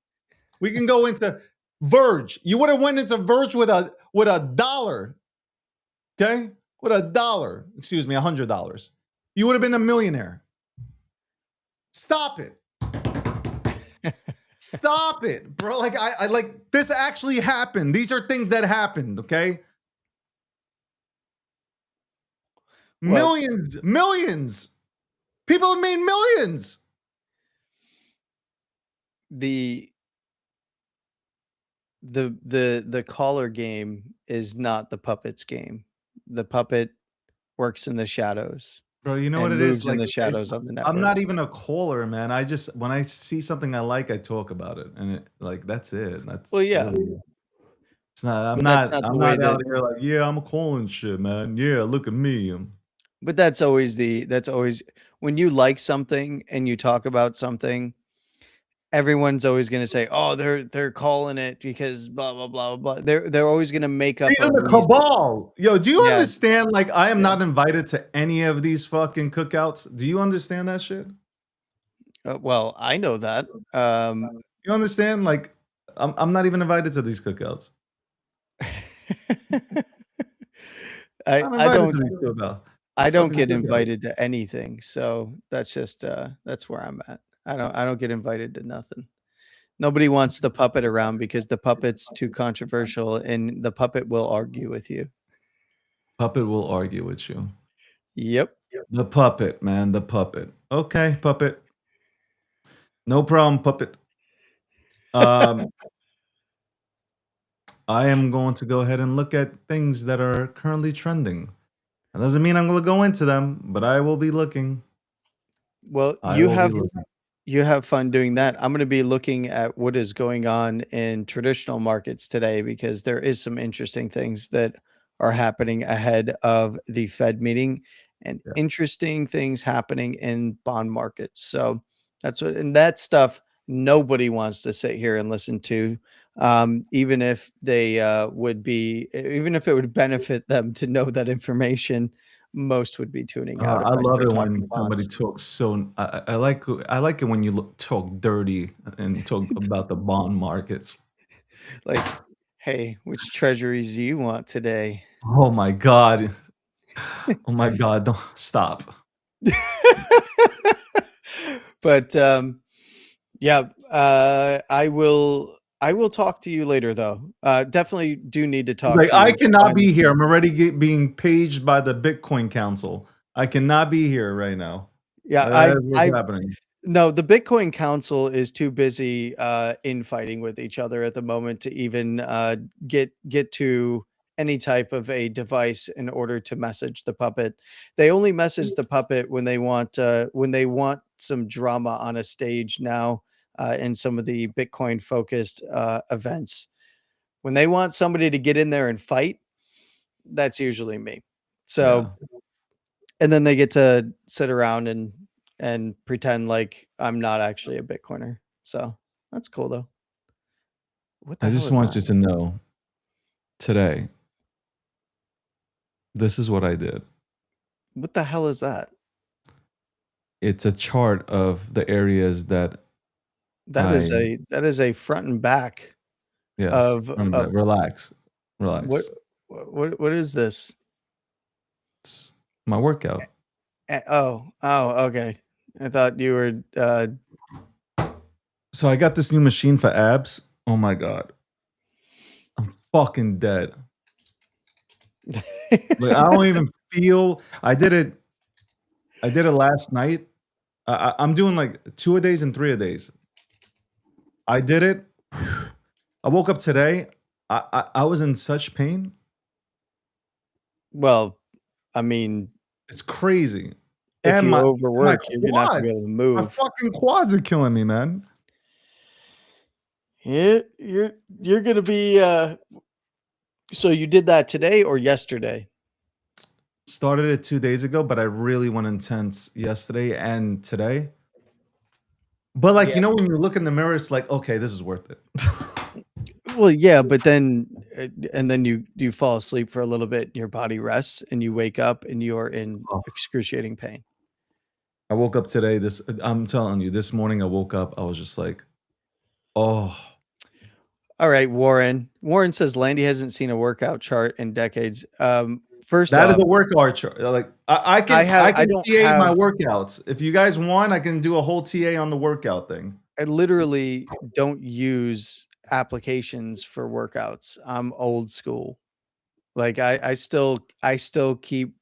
We can go into Verge. You would have went into Verge with a dollar, okay? With a dollar, excuse me, $100. You would have been a millionaire. Stop it. Stop it, bro. Like I like this actually happened. These are things that happened, okay? well, Millions. People have made millions. the the caller game is not the puppet's game. The puppet works in the shadows Bro, you know what and it is? moves in Like the shadows of the I'm not networks. even a caller, man. I just when I see something I like, I talk about it. And like that's it. That's Well, yeah, really it's not but that's not I'm the way not that out here like, yeah, I'm calling shit, man. Yeah, look at me. but that's always when you like something and you talk about something, everyone's always gonna say, "Oh, they're calling it because blah blah blah blah." They're always gonna make up These a are the reason. cabal. Yo, do you Yeah, understand? Like, I am yeah. not invited to any of these fucking cookouts. Do you understand that shit? Well, I know that. Um, You understand? Like, I'm not even invited to these cookouts. I'm I invited don't to these cookouts. I These don't fucking get cookouts. invited to anything, so that's just that's where I'm at. I don't get invited to nothing. Nobody wants the puppet around because the puppet's too controversial and the puppet will argue with you. Puppet will argue with you. Yep. The puppet, man. The puppet. Okay, puppet. No problem, puppet. Um, I am going to go ahead and look at things that are currently trending. That doesn't mean I'm going to go into them, but I will be looking. Well, I will be looking. you have fun doing that. I'm going to be looking at what is going on in traditional markets today because there is some interesting things that are happening ahead of the Fed meeting and Yeah. interesting things happening in bond markets. So that's what, and that stuff nobody wants to sit here and listen to. Even if they would be, even if it would benefit them to know that information, most would be tuning out if I I love start it talking when somebody bonds. talks so. I like it when you talk dirty and talk about the bond markets. Like, hey, which treasuries do you want today? Oh my god! Oh my god! Don't stop. But yeah, I will talk to you later though. Definitely do need to talk Like to I you. cannot be here. I'm already being paged by the Bitcoin Council. I cannot be here right now. Yeah, That is what's happening. No, the Bitcoin Council is too busy infighting with each other at the moment to even get to any type of a device in order to message the puppet. They only message the puppet when they want some drama on a stage now in some of the Bitcoin focused events. When they want somebody to get in there and fight, that's usually me. Yeah. So and then they get to sit around and pretend like I'm not actually a Bitcoiner. So that's cool though. What the I hell just is want that? you to know today, this is what I did. What the hell is that? It's a chart of the areas that That is I, a front and back yes, of relax, what relax. what is this? It's my workout. Oh, okay. I thought you were So I got this new machine for abs. Oh my God. I'm fucking dead. Like I don't even feel. I did it last night. I'm doing like 2 a days and 3 a days. I did it. I woke up today. I was in such pain. well, I mean, It's crazy. if And you my overwork, you're gonna have to be able to my move. fucking quads are killing me, man. Yeah, you're gonna be so you did that today or yesterday? Started it 2 days ago, but I really went intense yesterday and today. But like, Yeah. you know, when you look in the mirror, it's like, okay, this is worth it. Well, yeah, but then and then you fall asleep for a little bit, your body rests, and you wake up and you're in Oh, excruciating pain. I woke up today. I'm telling you, this morning I woke up, I was just like, oh, All right, Warren. Warren says Landy hasn't seen a workout chart in decades. First that is off, a workout chart. Like I I can don't TA my have workouts. If you guys want, I can do a whole TA on the workout thing. I literally don't use applications for workouts. I'm old school. Like I still keep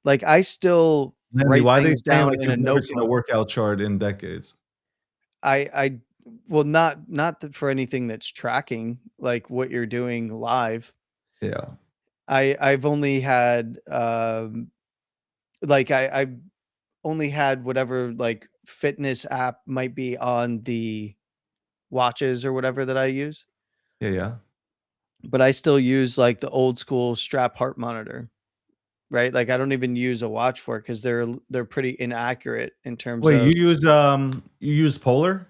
like I still Landy, write why are they things saying down like in a you've never seen a notebook. workout chart in decades? I well not for anything that's tracking like what you're doing live. Yeah. I've only had like I've only had whatever like fitness app might be on the watches or whatever that I use, Yeah, yeah. but I still use like the old school strap heart monitor, right? Like I don't even use a watch for it because they're pretty inaccurate in terms Wait, of you use Polar?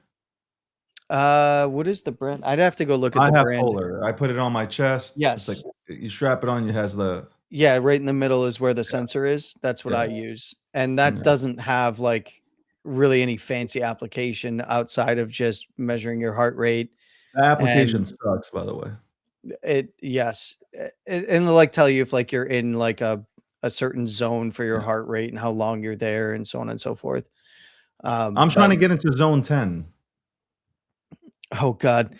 what is the brand? I'd have to go look at I the have brand. Polar. I put it on my chest. It's like Yes. you strap it on, it has the Yeah, right in the middle is where the yeah, sensor is. That's what yeah, I use. And that yeah. doesn't have like really any fancy application outside of just measuring your heart rate The application and sucks, by the way. it yes. And they'll like tell you if like you're in like a certain zone for your Yeah. heart rate and how long you're there and so on and so forth. I'm trying But to get into zone 10. oh god,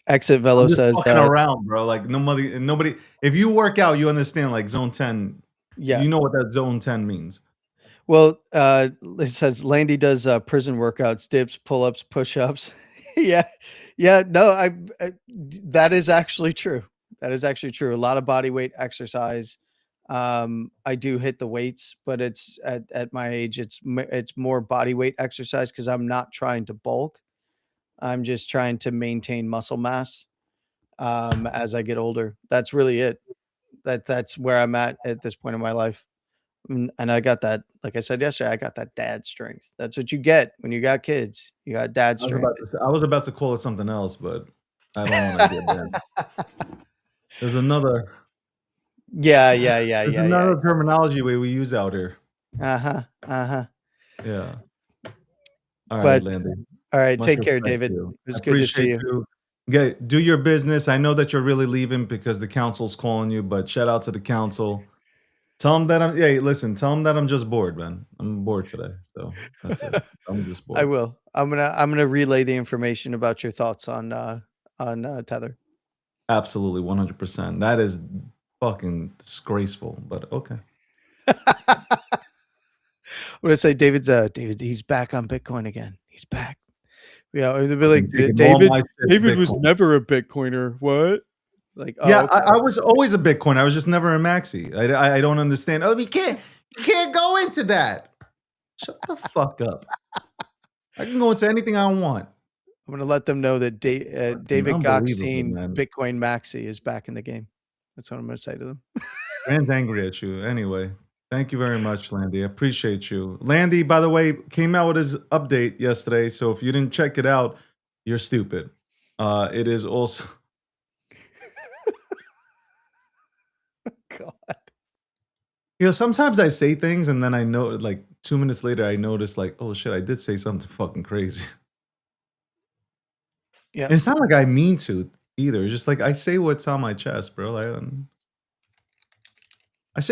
Exit Velo I'm just says fucking around, bro. Like nobody if you work out, you understand like zone 10. yeah. You know what that zone 10 means. Well, it says Landy does prison workouts, dips, pull-ups, push-ups. Yeah. Yeah, no, that is actually true. That is actually true. A lot of body weight exercise. I do hit the weights, but it's at my age, it's more body weight exercise because I'm not trying to bulk. I'm just trying to maintain muscle mass as I get older. That's really it. That's where I'm at this point in my life. And I got that, like I said yesterday, I got that dad strength. That's what you get when you got kids. You got dad strength. I was about to call it something else, but I don't want to get there. There's another Yeah, yeah, yeah, there's yeah, yeah. another terminology we use out here. Uh-huh, uh-huh. Yeah. All right, But Landy. all right, Much take care, respect David. to It you. I was good to see appreciate you. you. Do your business. I know that you're really leaving because the council's calling you, but shout out to the council. Tell them that hey, listen, tell them that I'm just bored, man. I'm bored today. So that's it. I'm just I bored. will. I'm gonna relay the information about your thoughts on Tether. Absolutely, 100%. That is fucking disgraceful, but okay. What did I say? David, he's back on Bitcoin again. He's back. Yeah, they'd be like, Taking all David. my shit David was Bitcoin. never a Bitcoiner. What? Like, oh, Yeah, okay. I was always a Bitcoin. I was just never a maxi. I don't understand. Oh, you can't go into that. Shut the fuck up. I can go into anything I want. I'm gonna let them know that David Unbelievable, Goxstein, man. Bitcoin Maxi, is back in the game. That's what I'm gonna say to them. Rand's angry at you. Anyway, thank you very much, Landy. I appreciate you. Landy, by the way, came out with his update yesterday. So if you didn't check it out, you're stupid. It is also. God. You know, sometimes I say things and then I know, like 2 minutes later, I notice, like, oh shit, I did say something fucking crazy. Yeah. And it's not like I mean to either. It's just like I say what's on my chest, bro. I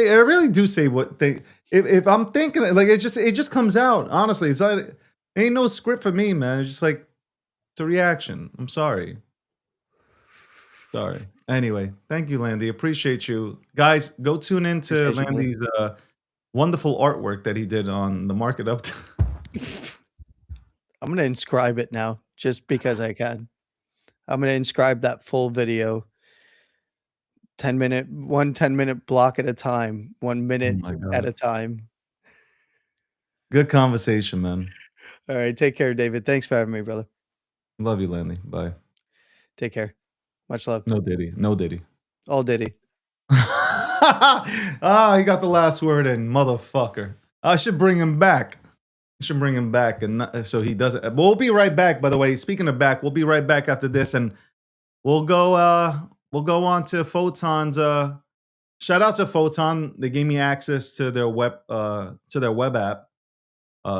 really do say what they. If I'm thinking, like it just comes out. Honestly, it's not. Ain't no script for me, man. It's just like it's a reaction. I'm sorry. Sorry. Anyway, thank you, Landy. Appreciate you, guys. Go tune into Appreciate you, Landy's wonderful artwork that he did on the market up. I'm gonna inscribe it now, just because I can. I'm gonna inscribe that full video. 10-minute block at a time, 1 minute my at God. a time. Good conversation, man. All right, take care, David. Thanks for having me, brother. Love you, Landy. Bye. Take care. Much love. No Diddy. No Diddy. All Diddy. Ah, he got the last word in, motherfucker. I should bring him back. I should bring him back, and not, so he doesn't. But we'll be right back. By the way, speaking of back, we'll be right back after this, and we'll go on to Photon's. Shout out to Photon. They gave me access to their web app.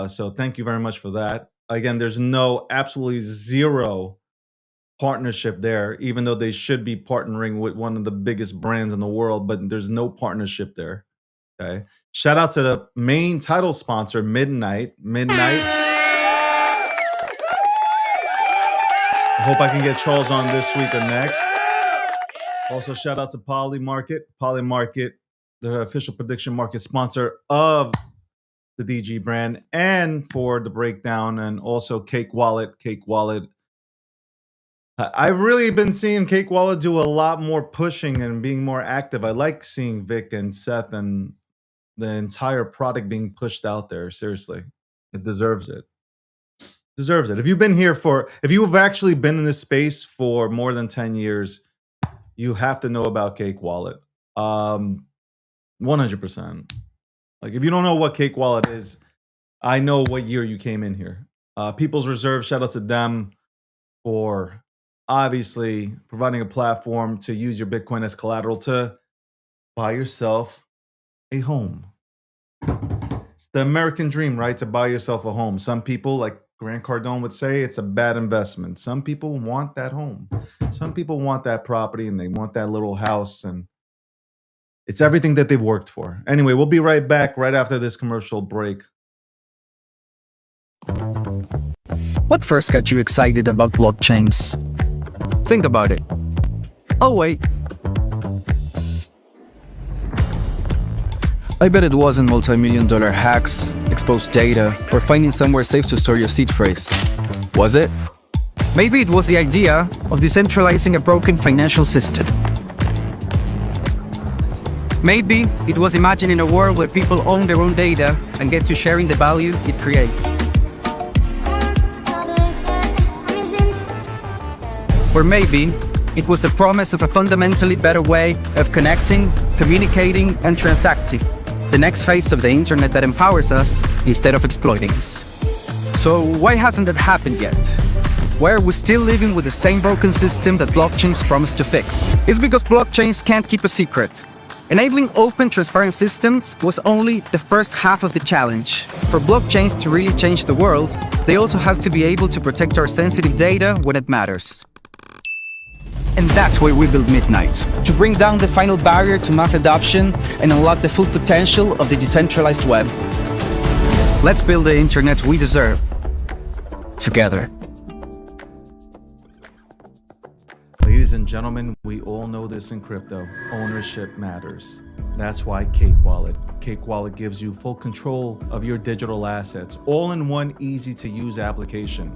So thank you very much for that. Again, there's absolutely zero partnership there, even though they should be partnering with one of the biggest brands in the world, but there's no partnership there. Okay. Shout out to the main title sponsor, Midnight. I hope I can get Charles on this week or next. Also, shout out to Polymarket. Polymarket, the official prediction market sponsor of the DG brand, and for the breakdown, and also Cake Wallet. Cake Wallet. I've really been seeing Cake Wallet do a lot more pushing and being more active. I like seeing Vic and Seth and the entire product being pushed out there. Seriously, it deserves it. Deserves it. If you've actually been in this space for more than 10 years, you have to know about Cake Wallet. 100%. Like, if you don't know what Cake Wallet is, I know what year you came in here. People's Reserve, shout out to them for obviously providing a platform to use your Bitcoin as collateral to buy yourself a home. It's the American dream, right? To buy yourself a home. Some people, like Grant Cardone would say, it's a bad investment. Some people want that home. Some people want that property and they want that little house, and it's everything that they've worked for. Anyway, we'll be right back right after this commercial break. What first got you excited about blockchains? Think about it. Oh, wait. I bet it wasn't multi-million-dollar hacks, exposed data, or finding somewhere safe to store your seed phrase. Was it? Maybe it was the idea of decentralizing a broken financial system. Maybe it was imagining a world where people own their own data and get to sharing the value it creates. Or maybe it was the promise of a fundamentally better way of connecting, communicating, and transacting. The next phase of the internet that empowers us instead of exploiting us. So why hasn't that happened yet? Why are we still living with the same broken system that blockchains promise to fix? It's because blockchains can't keep a secret. Enabling open, transparent systems was only the first half of the challenge. For blockchains to really change the world, they also have to be able to protect our sensitive data when it matters. And that's why we built Midnight, to bring down the final barrier to mass adoption and unlock the full potential of the decentralized web. Let's build the internet we deserve, together. Ladies and gentlemen, we all know this in crypto. Ownership matters. That's why Cake Wallet. Cake Wallet gives you full control of your digital assets, all in one easy to use application.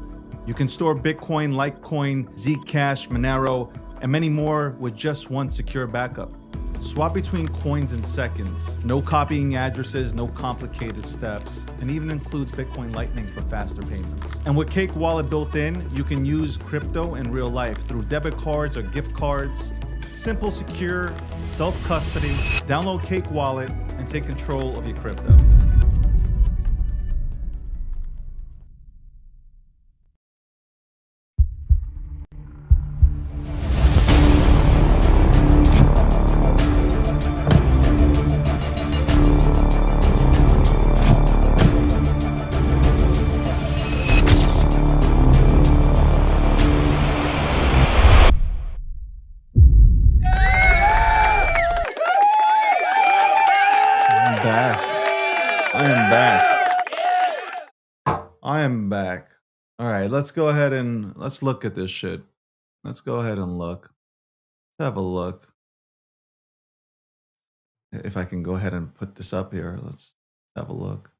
You can store Bitcoin, Litecoin, Zcash, Monero, and many more with just one secure backup. Swap between coins in seconds. No copying addresses, no complicated steps, and even includes Bitcoin Lightning for faster payments. And with Cake Wallet built in, you can use crypto in real life through debit cards or gift cards. Simple, secure, self-custody. Download Cake Wallet and take control of your crypto. I am back. All right, let's go ahead and let's look at this shit. Let's go ahead and look. Let's have a look. If I can go ahead and put this up here, let's have a look.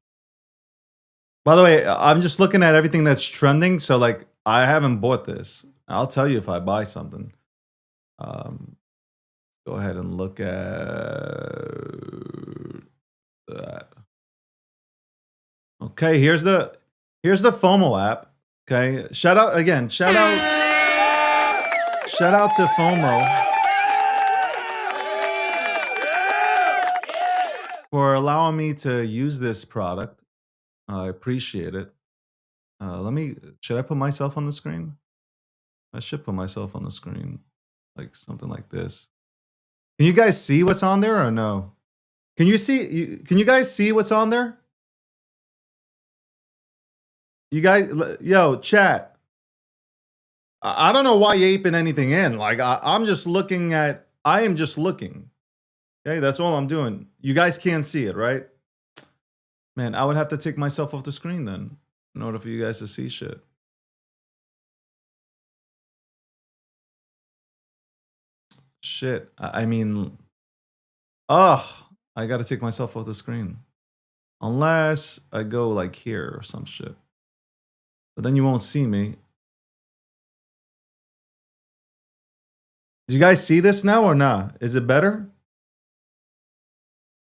By the way, I'm just looking at everything that's trending. So like, I haven't bought this. I'll tell you if I buy something. Go ahead and look at that. Okay, here's the FOMO app. Okay, shout out to FOMO for allowing me to use this product. I appreciate it. Should I put myself on the screen? I should put myself on the screen, like something like this. Can you guys see what's on there or no? Can you guys see what's on there? You guys, yo, chat. I don't know why you aping anything in. Like, I am just looking. Okay, that's all I'm doing. You guys can't see it, right? Man, I would have to take myself off the screen then in order for you guys to see shit. Shit. I mean, I got to take myself off the screen. Unless I go like here or some shit. But then you won't see me. Did you guys see this now or not? Is it better?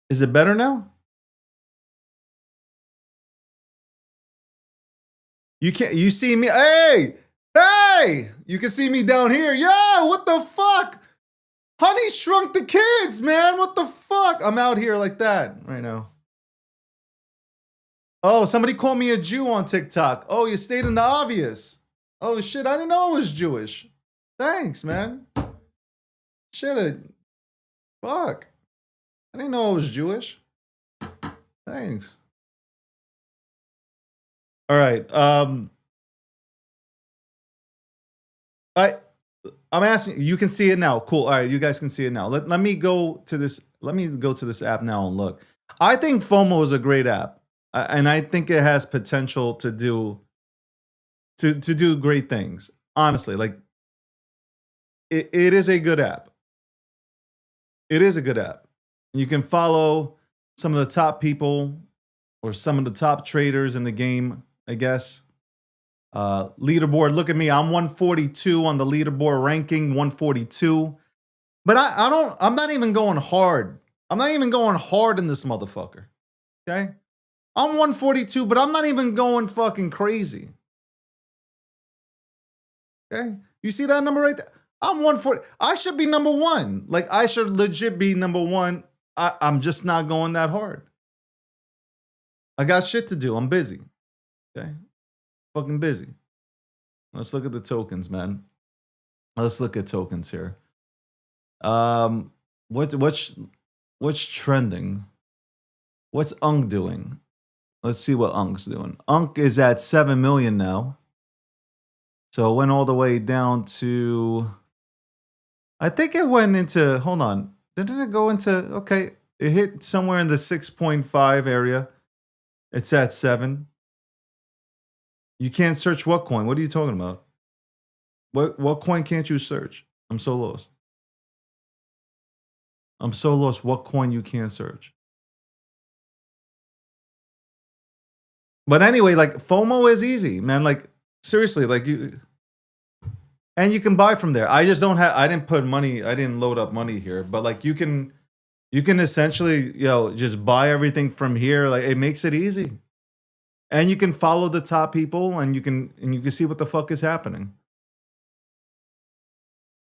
Is it better now? You see me? Hey! You can see me down here. Yo, what the fuck? Honey Shrunk the Kids, man. What the fuck? I'm out here like that right now. Oh, somebody called me a Jew on TikTok. Oh, you stayed in the obvious. Oh, shit. I didn't know I was Jewish. Thanks, man. Shit. Fuck. I didn't know I was Jewish. Thanks. All right. I'm asking. You can see it now. Cool. All right. You guys can see it now. Let me go to this. Let me go to this app now and look. I think FOMO is a great app. And I think it has potential to do great things. Honestly, like it is a good app. It is a good app. You can follow some of the top people or some of the top traders in the game, I guess. Leaderboard. Look at me. I'm 142 on the leaderboard ranking, 142. But I'm not even going hard. I'm not even going hard in this motherfucker. Okay? I'm 142, but I'm not even going fucking crazy. Okay? You see that number right there? I'm 140. I should be number one. Like, I should legit be number one. I'm just not going that hard. I got shit to do. I'm busy. Okay? Fucking busy. Let's look at the tokens, man. Let's look at tokens here. What's trending? What's UNC doing? Let's see what UNC's doing. UNC is at 7 million now. So it went all the way down to, I think it went into, hold on. Didn't it go into, okay, it hit somewhere in the 6.5 area. It's at 7. You can't search what coin? What are you talking about? What coin can't you search? I'm so lost. I'm so lost. What coin you can't search? But anyway, like FOMO is easy, man. Like seriously, like you, and you can buy from there. I just don't have. I didn't put money. I didn't load up money here. But like you can essentially, just buy everything from here. Like it makes it easy, and you can follow the top people, and you can see what the fuck is happening.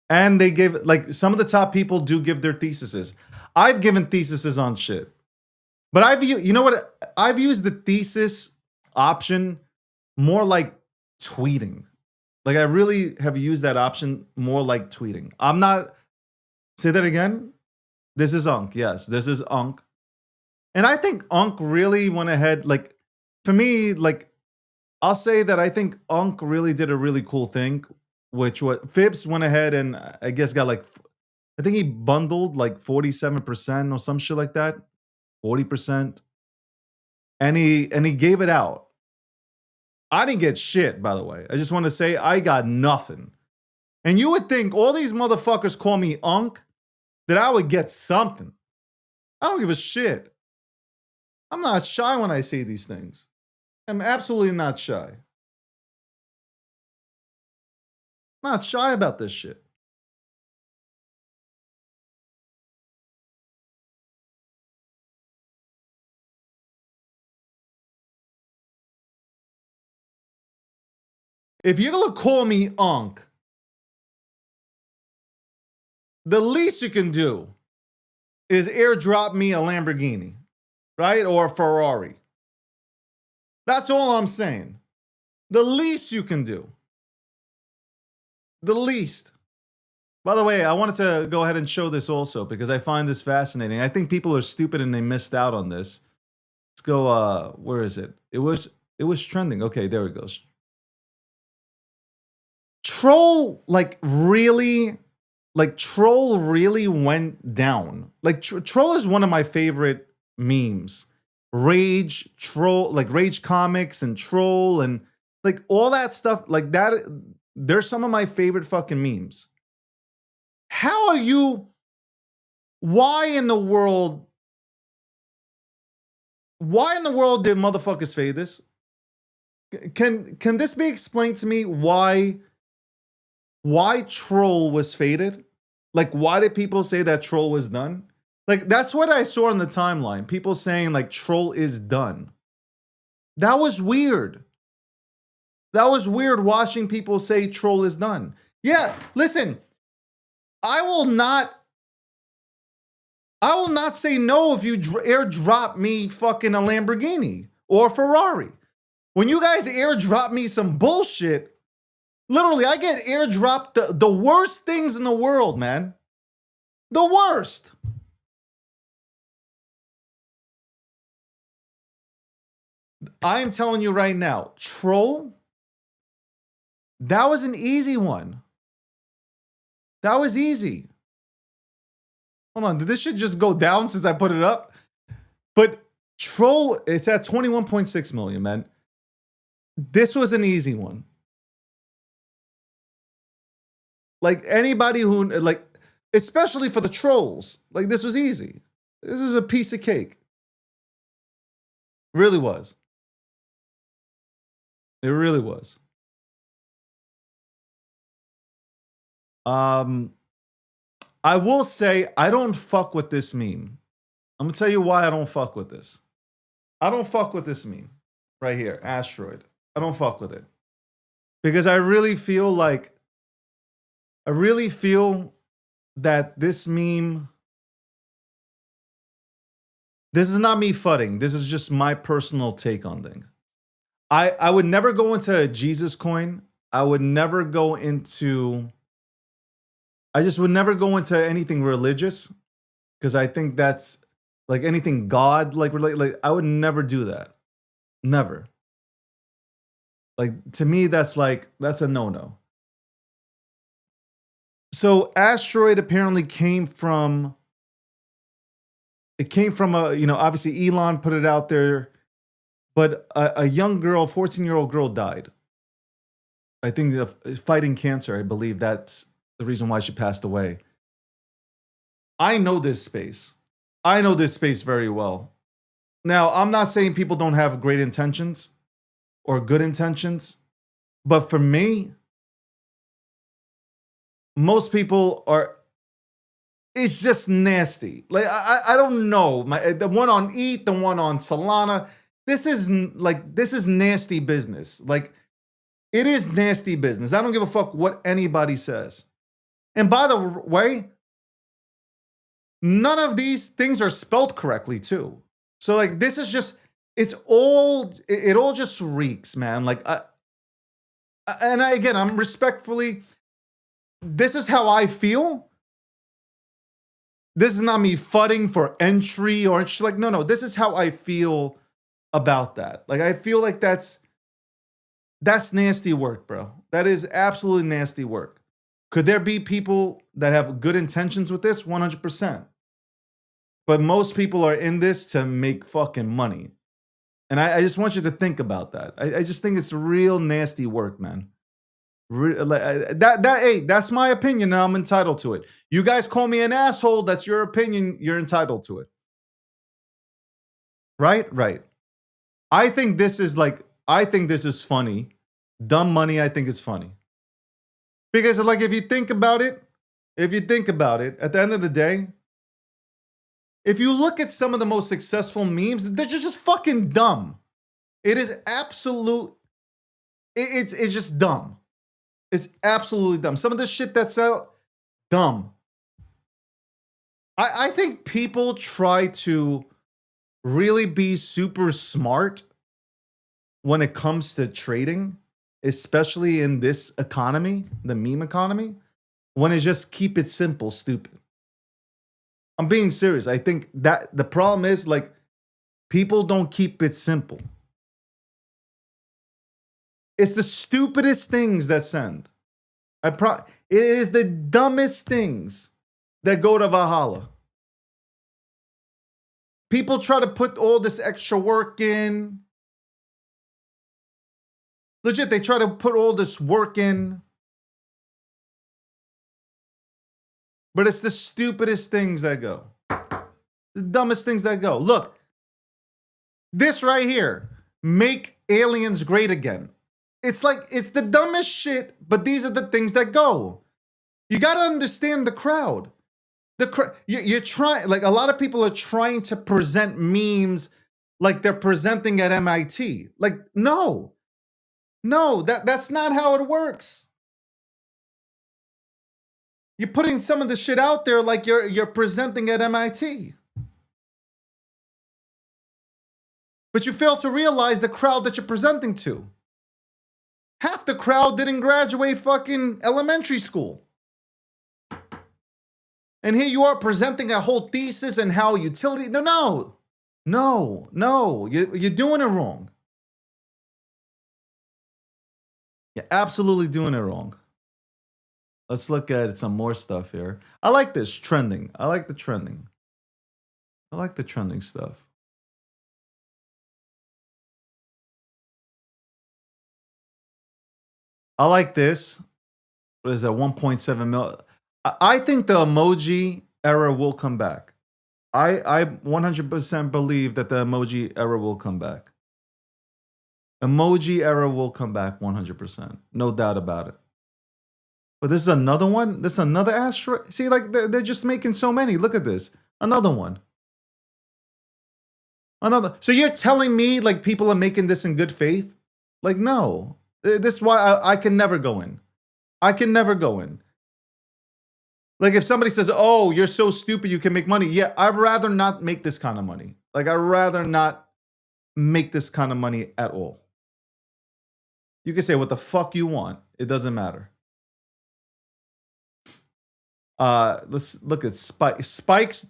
And they give, like, some of the top people do give their theses. I've given theses on shit. But you know what? I've used the thesis option more like tweeting. Like I really have used that option more like tweeting. I'm not, say that again. This is Unk. Yes, this is Unk. And I think Unk really went ahead, like, for me, like, I'll say that I think Unk really did a really cool thing, which was Fibs went ahead and I guess got like, I think he bundled like 47% or some shit like that, 40%, and he gave it out. I didn't get shit, by the way. I just want to say I got nothing. And you would think all these motherfuckers call me Unk, that I would get something. I don't give a shit. I'm not shy when I say these things. I'm absolutely not shy. Not shy about this shit. If you're gonna call me Unk, the least you can do is airdrop me a Lamborghini, right? Or a Ferrari. That's all I'm saying. The least you can do. The least. By the way, I wanted to go ahead and show this also because I find this fascinating. I think people are stupid and they missed out on this. Let's go, where is it? It was trending. Okay, there it goes. Troll really went down. Like Troll is one of my favorite memes. Rage, Troll, like Rage Comics and Troll and like all that stuff like that. They're some of my favorite fucking memes. How are you? Why in the world? Why in the world did motherfuckers fade this? Can this be explained to me? Why Troll was faded? Like, why did people say that Troll was done? Like, that's what I saw on the timeline. People saying like Troll is done. That was weird. That was weird watching people say Troll is done. Yeah, listen, I will not say no if you airdrop me fucking a Lamborghini or a Ferrari. When you guys airdrop me some bullshit, literally I get airdropped the worst things in the world, man. The worst. I am telling you right now, Troll, that was an easy one. That was easy. Hold on, did this shit just go down since I put it up? But Troll, it's at 21.6 million, man. This was an easy one. Like anybody who, like, especially for the trolls, like this was easy. This is a piece of cake. Really was. It really was. I will say I don't fuck with this meme. I'm gonna tell you why I don't fuck with this. I don't fuck with this meme right here, Asteroid. I don't fuck with it because I really feel that this meme. This is not me fudding. This is just my personal take on things. I would never go into a Jesus coin. I would never go into. I just would never go into anything religious because I think that's like anything God like I would never do that. Never. Like to me that's a no-no. So Asteroid apparently came from a, obviously Elon put it out there, but a young girl, 14-year-old girl died. I think fighting cancer, I believe that's the reason why she passed away. I know this space. I know this space very well. Now, I'm not saying people don't have great intentions or good intentions, but for me, most people are, it's just nasty. Like, I don't know. The one on ETH, the one on Solana, this is nasty business. Like, it is nasty business. I don't give a fuck what anybody says. And by the way, none of these things are spelled correctly too. So like, this is just, it all just reeks, man. Like, again, I'm respectfully, this is how I feel. This is not me fudding for entry or like, no, this is how I feel about that. Like, I feel like that's nasty work, bro. That is absolutely nasty work. Could there be people that have good intentions with this? 100%. But most people are in this to make fucking money. And I just want you to think about that. I just think it's real nasty work, man. Hey, that's my opinion and I'm entitled to it. You guys call me an asshole, that's your opinion, you're entitled to it. Right? Right. I think this is funny. Dumb money, I think is funny. Because like, if you think about it, at the end of the day, if you look at some of the most successful memes, they're just fucking dumb. It is absolute, it's just dumb. It's absolutely dumb. Some of the shit that's out, dumb. I think people try to really be super smart when it comes to trading, especially in this economy, the meme economy, when it just keep it simple, stupid. I'm being serious. I think that the problem is, like, people don't keep it simple. It's the stupidest things that send. It is the dumbest things that go to Valhalla. People try to put all this extra work in. Legit, they try to put all this work in. But it's the stupidest things that go. The dumbest things that go. Look, this right here, make aliens great again. It's like, it's the dumbest shit, but these are the things that go. You got to understand the crowd. You're trying, like, a lot of people are trying to present memes like they're presenting at MIT. Like, no, that's not how it works. You're putting some of the shit out there like you're presenting at MIT. But you fail to realize the crowd that you're presenting to. Half the crowd didn't graduate fucking elementary school. And here you are presenting a whole thesis and how utility. No. You're doing it wrong. You're absolutely doing it wrong. Let's look at some more stuff here. I like this trending. I like the trending. I like the trending stuff. I like this. What is that? 1.7 mil. I think the emoji era will come back. I 100% believe that the emoji era will come back. Emoji era will come back 100%. No doubt about it. But this is another one. This is another asteroid. See, like, they're just making so many. Look at this. Another one. Another. So you're telling me, like, people are making this in good faith? Like, no. This is why I can never go in. I can never go in. Like, if somebody says, oh, you're so stupid you can make money. Yeah, I'd rather not make this kind of money. Like, I'd rather not make this kind of money at all. You can say what the fuck you want. It doesn't matter. Let's look at Spikes.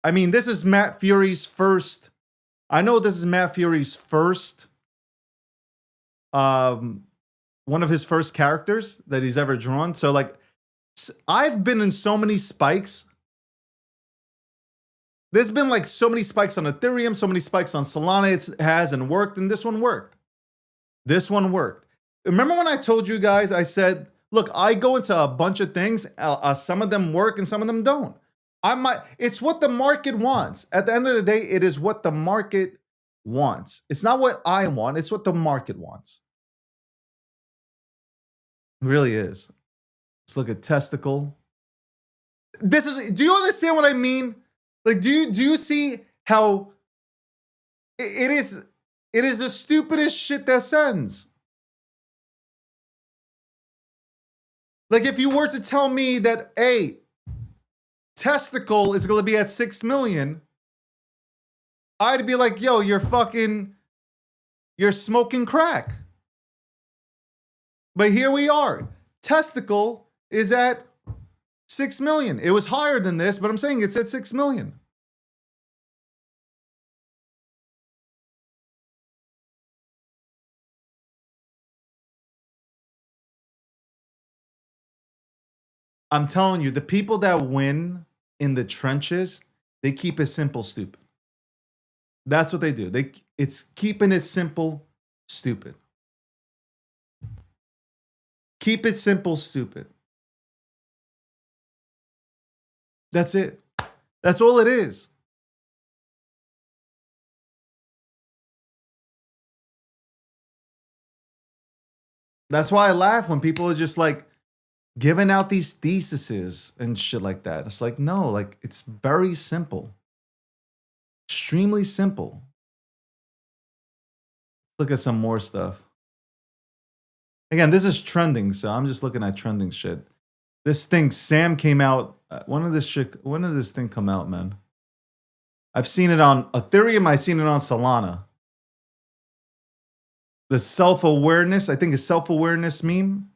I mean, this is Matt Fury's first. I know this is Matt Fury's first. One of his first characters that he's ever drawn. So, like, I've been in so many spikes. There's been like so many spikes on Ethereum, so many spikes on Solana. It has and worked, and this one worked. This one worked. Remember when I told you guys, I said, look, I go into a bunch of things. Some of them work and some of them don't. It's what the market wants. At the end of the day, it is what the market wants. It's not what I want, it's what the market wants. It really is. Let's look at testicle. Do you understand what I mean? Like, do you see how it is the stupidest shit that sends? Like, if you were to tell me that testicle is gonna be at 6 million, I'd be like, yo, you're smoking crack. But here we are. Testicle is at 6 million. It was higher than this, but I'm saying it's at 6 million. I'm telling you, the people that win in the trenches, they keep it simple, stupid. That's what they do. It's keeping it simple, stupid. Keep it simple, stupid. That's it. That's all it is. That's why I laugh when people are just like giving out these theses and shit like that. It's like, no, like, it's very simple. Extremely simple. Look at some more stuff. Again, this is trending, so I'm just looking at trending shit. This thing, Sam came out. When did this thing come out, man? I've seen it on Ethereum. I've seen it on Solana. The self-awareness, I think it's self-awareness meme.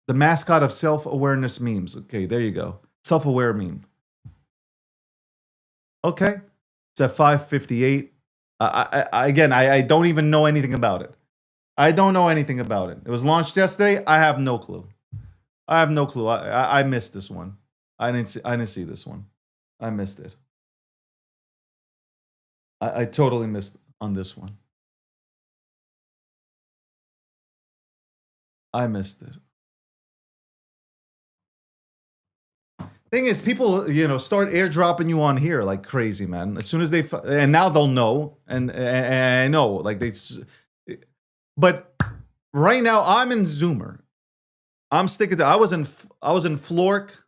The mascot of self-awareness memes. Okay, there you go. Self-aware meme. Okay. It's at 558. I don't even know anything about it. I don't know anything about it. It was launched yesterday. I have no clue. I missed this one. I didn't see this one. I missed it. I totally missed on this one. I missed it. Thing is, people, start airdropping you on here like crazy, man. As soon as and now they'll know, and I know, like but right now I'm in Zoomer. I'm sticking to. I was in Flork.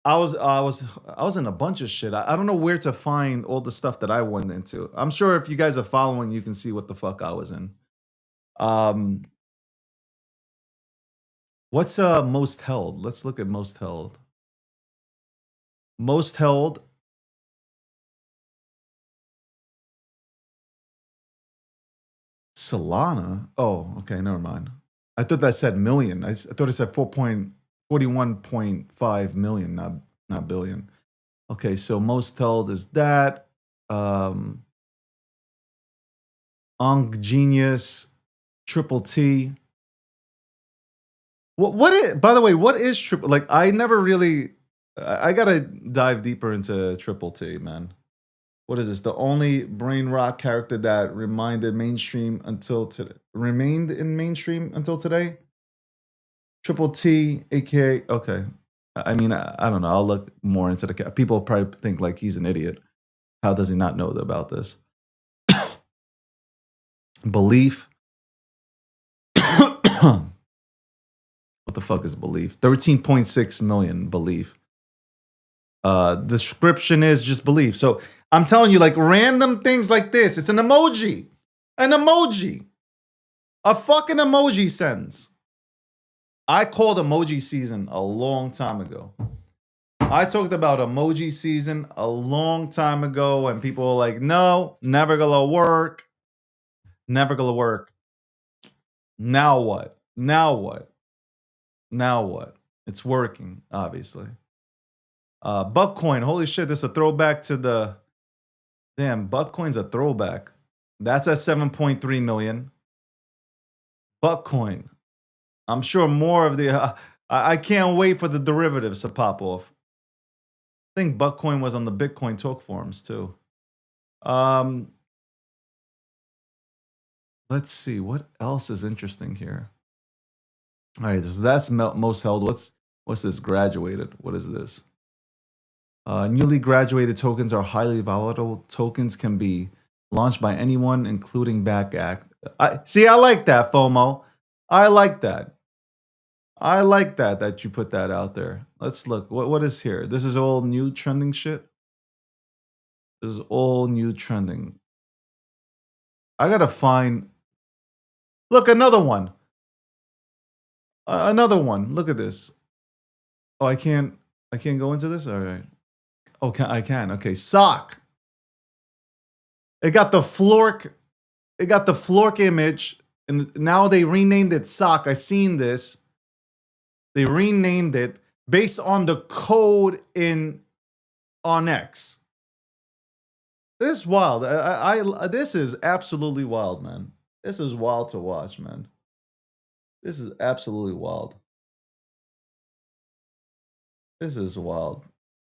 I was in a bunch of shit. I don't know where to find all the stuff that I went into. I'm sure if you guys are following, you can see what the fuck I was in. What's most held? Let's look at most held. Most held. Solana. Oh, okay, never mind. I thought that said million. I thought it said 41.5 million, not billion. Okay, so most held is that. Genius, Triple T. What is, by the way, what is Triple? Like, I never really. I gotta dive deeper into Triple T, man. What is this? The only brain rot character that remained in mainstream until today. Triple T, aka okay. I mean, I don't know. I'll look more into the. People probably think like he's an idiot. How does he not know about this? Belief. What the fuck is belief? 13.6 million belief. Description is just belief. So I'm telling you, like, random things like this. It's an emoji. An emoji. A fucking emoji sends. I called emoji season a long time ago. I talked about emoji season a long time ago, and people were like, no, never gonna work. Never gonna work. Now what? Now what? Now what? It's working, obviously. Buckcoin, holy shit, this is a throwback to the... Damn, Buckcoin's a throwback. That's at 7.3 million. Buckcoin. I'm sure more of the... I can't wait for the derivatives to pop off. I think Buckcoin was on the Bitcoin talk forums, too. Let's see, what else is interesting here? All right, so that's most held. What's this? Graduated. What is this? Newly graduated tokens are highly volatile. Tokens can be launched by anyone, including Back I like that, FOMO. I like that. I like that you put that out there. Let's look. What is here? This is all new trending shit. This is all new trending. I gotta find. Look, another one. Another one. Look at this. Oh, I can't go into this. All right. Okay, I can. Okay, sock. It got the Flork. It got the Flork image, and now they renamed it sock. I seen this. They renamed it based on the code on X. This is wild. This is absolutely wild, man. This is wild to watch, man. This is absolutely wild. This is wild.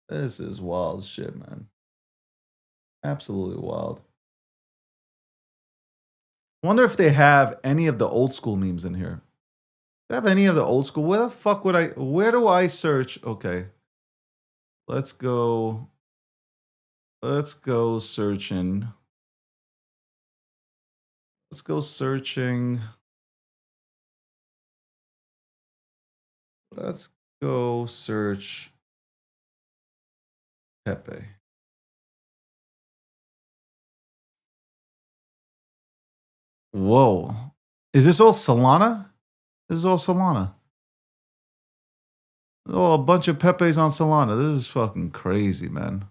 This is wild shit, man. Absolutely wild. Wonder if they have any of the old school memes in here. Do I have any of the old school? Where the fuck would I? Where do I search? Okay. Let's go. Let's go searching. Let's go searching. Let's go search Pepe. Whoa. Is this all Solana? This is all Solana. Oh, a bunch of Pepes on Solana. This is fucking crazy, man.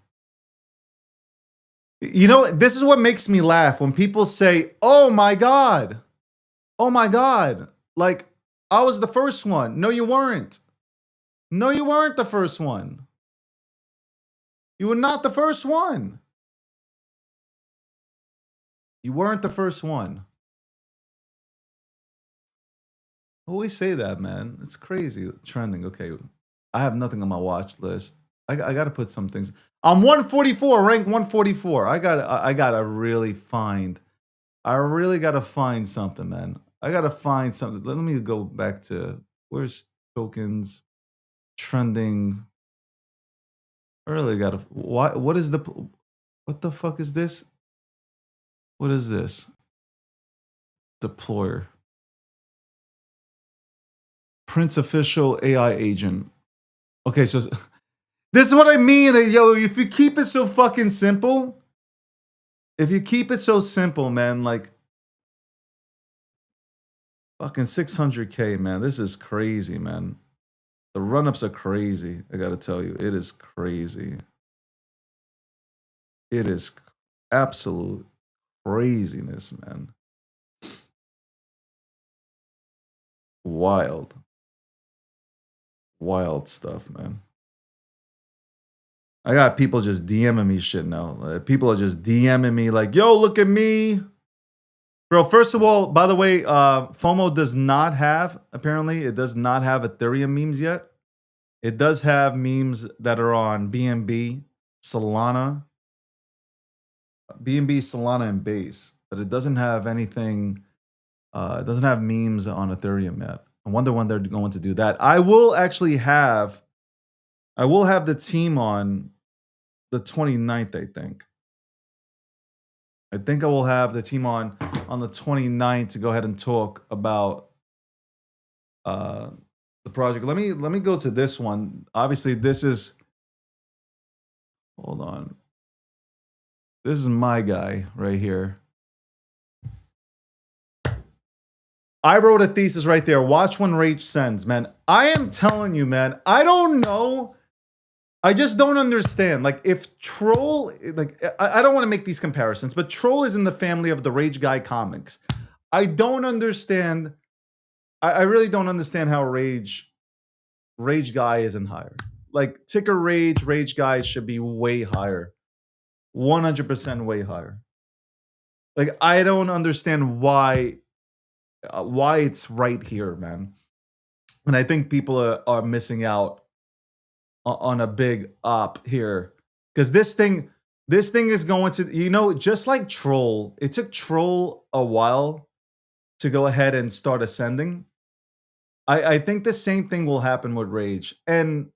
You know, this is what makes me laugh when people say, oh my God. Oh my God. Like, I was the first one. No, you weren't. No, you weren't the first one. You were not the first one. You weren't the first one. I always say that, man. It's crazy. Trending. Okay. I have nothing on my watch list. I got to put some things. I'm 144, rank 144. I gotta really find. I really gotta find something, man. I gotta find something. Let me go back to where's tokens trending. I really gotta. What is the? What the fuck is this? What is this? Deployer. Prince official AI agent. Okay, so this is what I mean. Yo, if you keep it so fucking simple, if you keep it so simple, man, like fucking 600K, man, this is crazy, man. The run-ups are crazy. I gotta tell you, it is crazy. It is absolute craziness, man. Wild. Wild stuff, man. I got people just DMing me shit now. People are just DMing me like, yo, look at me. Bro, first of all, by the way, FOMO does not have, apparently, it does not have Ethereum memes yet. It does have memes that are on BNB, Solana, Solana, and Base. But it doesn't have anything, it doesn't have memes on Ethereum yet. I wonder when they're going to do that. I will have the team on the 29th, I think. I think I will have the team on the 29th to go ahead and talk about the project. Let me go to this one. Obviously, this is, hold on. This is my guy right here. I wrote a thesis right there. Watch when Rage sends, man. I am telling you, man, I don't know. I just don't understand. Like, if Troll, like, I don't want to make these comparisons, but Troll is in the family of the Rage Guy comics. I don't understand. I really don't understand how Rage Guy isn't higher. Like, ticker Rage Guy should be way higher. 100% way higher. Like, I don't understand why it's right here, man. And I think people are missing out on a big up here, because this thing is going to, you know, just like Troll, it took Troll a while to go ahead and start ascending. I think the same thing will happen with Rage. And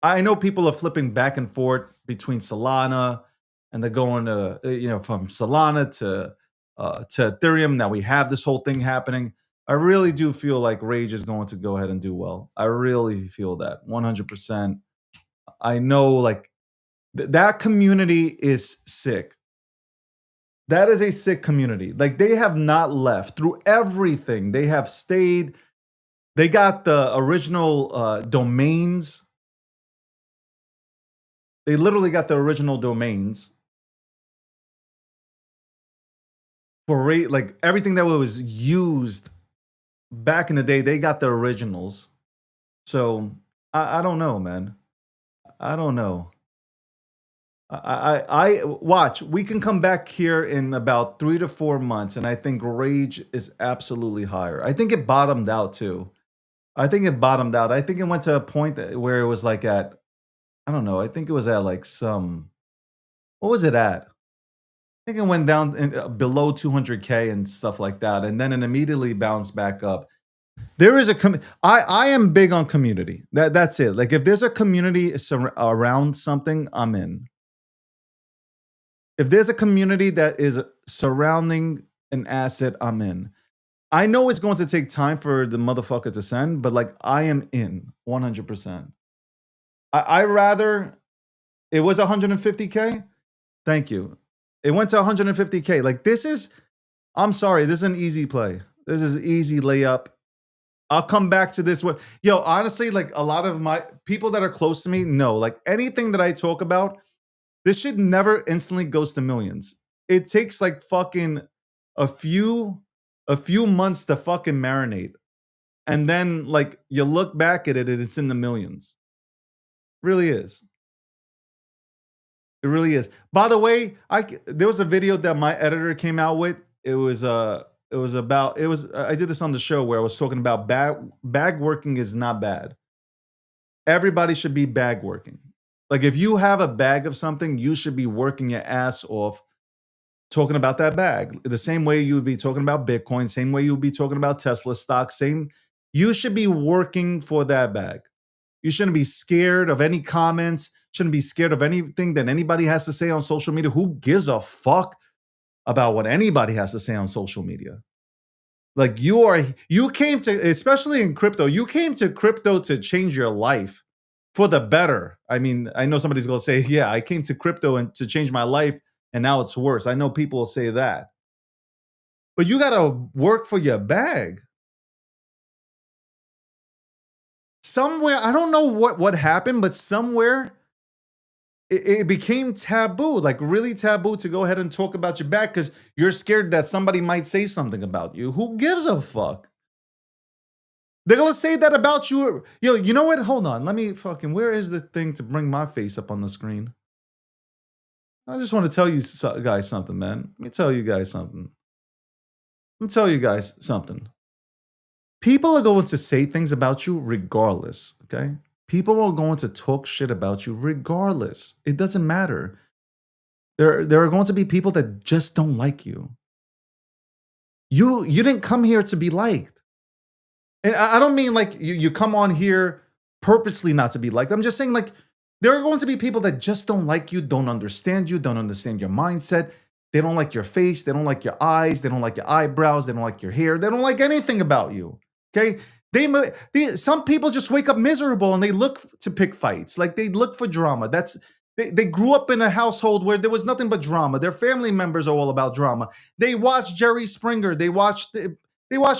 I know people are flipping back and forth between Solana, and they're going to, from Solana to Ethereum. Now we have this whole thing happening. I really do feel like Rage is going to go ahead and do well. I really feel that 100%. I know, like, that community is sick. That is a sick community. Like, they have not left through everything. They have stayed. They got the original domains. They literally got the original domains for like everything that was used back in the day. They got the originals. So I don't know, man. I don't know. I watch. We can come back here in about 3 to 4 months, and I think Rage is absolutely higher. I think it bottomed out too. I think it bottomed out. I think it went to a point where it was like at, I don't know. I think it was at like some, what was it at? I think it went down below 200K and stuff like that, and then it immediately bounced back up. There is a I am big on community. That's it. Like, if there's a community around something, I'm in. If there's a community that is surrounding an asset, I'm in. I know it's going to take time for the motherfucker to send, but like, I am in 100%. I rather it was 150K. Thank you. It went to 150K. Like, this is, I'm sorry, this is an easy play. This is easy layup. I'll come back to this one. Yo, honestly, like, a lot of my people that are close to me know, like, anything that I talk about, this shit never instantly goes to millions. It takes like fucking a few months to fucking marinate. And then, like, you look back at it and it's in the millions. It really is. It really is. By the way, there was a video that my editor came out with. I did this on the show where I was talking about bag working is not bad. Everybody should be bag working. Like, if you have a bag of something, you should be working your ass off talking about that bag. The same way you would be talking about Bitcoin, same way you would be talking about Tesla stock, you should be working for that bag. You shouldn't be scared of any comments, shouldn't be scared of anything that anybody has to say on social media. Who gives a fuck about what anybody has to say on social media? Like, you came to, especially in crypto, you came to crypto to change your life for the better. I mean, I know somebody's going to say, yeah, I came to crypto and to change my life, and now it's worse. I know people will say that. But you got to work for your bag. Somewhere, I don't know what happened, but somewhere it became taboo, like really taboo, to go ahead and talk about your bag because you're scared that somebody might say something about you. Who gives a fuck? They're going to say that about you. Yo, you know what? Hold on. Let me fucking, where is the thing to bring my face up on the screen? I just want to tell you guys something, man. Let me tell you guys something. People are going to say things about you regardless, okay? People are going to talk shit about you regardless. It doesn't matter. There are going to be people that just don't like you. You didn't come here to be liked. And I don't mean like you come on here purposely not to be liked. I'm just saying, like, there are going to be people that just don't like you, don't understand you, don't understand your mindset. They don't like your face. They don't like your eyes. They don't like your eyebrows. They don't like your hair. They don't like anything about you. Okay? Some people just wake up miserable and they look to pick fights. Like, they look for drama. They grew up in a household where there was nothing but drama. Their family members are all about drama. They watch Jerry Springer. They watch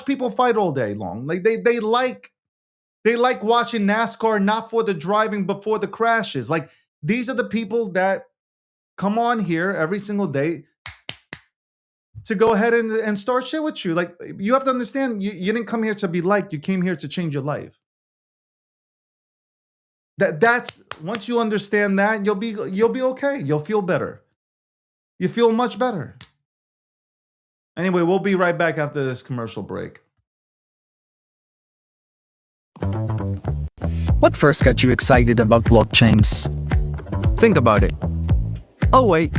people fight all day long. Like, they like watching NASCAR, not for the driving, but for the crashes. Like, these are the people that come on here every single day to go ahead and start shit with you. Like, you have to understand, you didn't come here to be liked. You came here to change your life. That's once you understand that, you'll be okay. You'll feel better. You feel much better. Anyway, we'll be right back after this commercial break. What first got you excited about blockchains? Think about it. Oh, wait.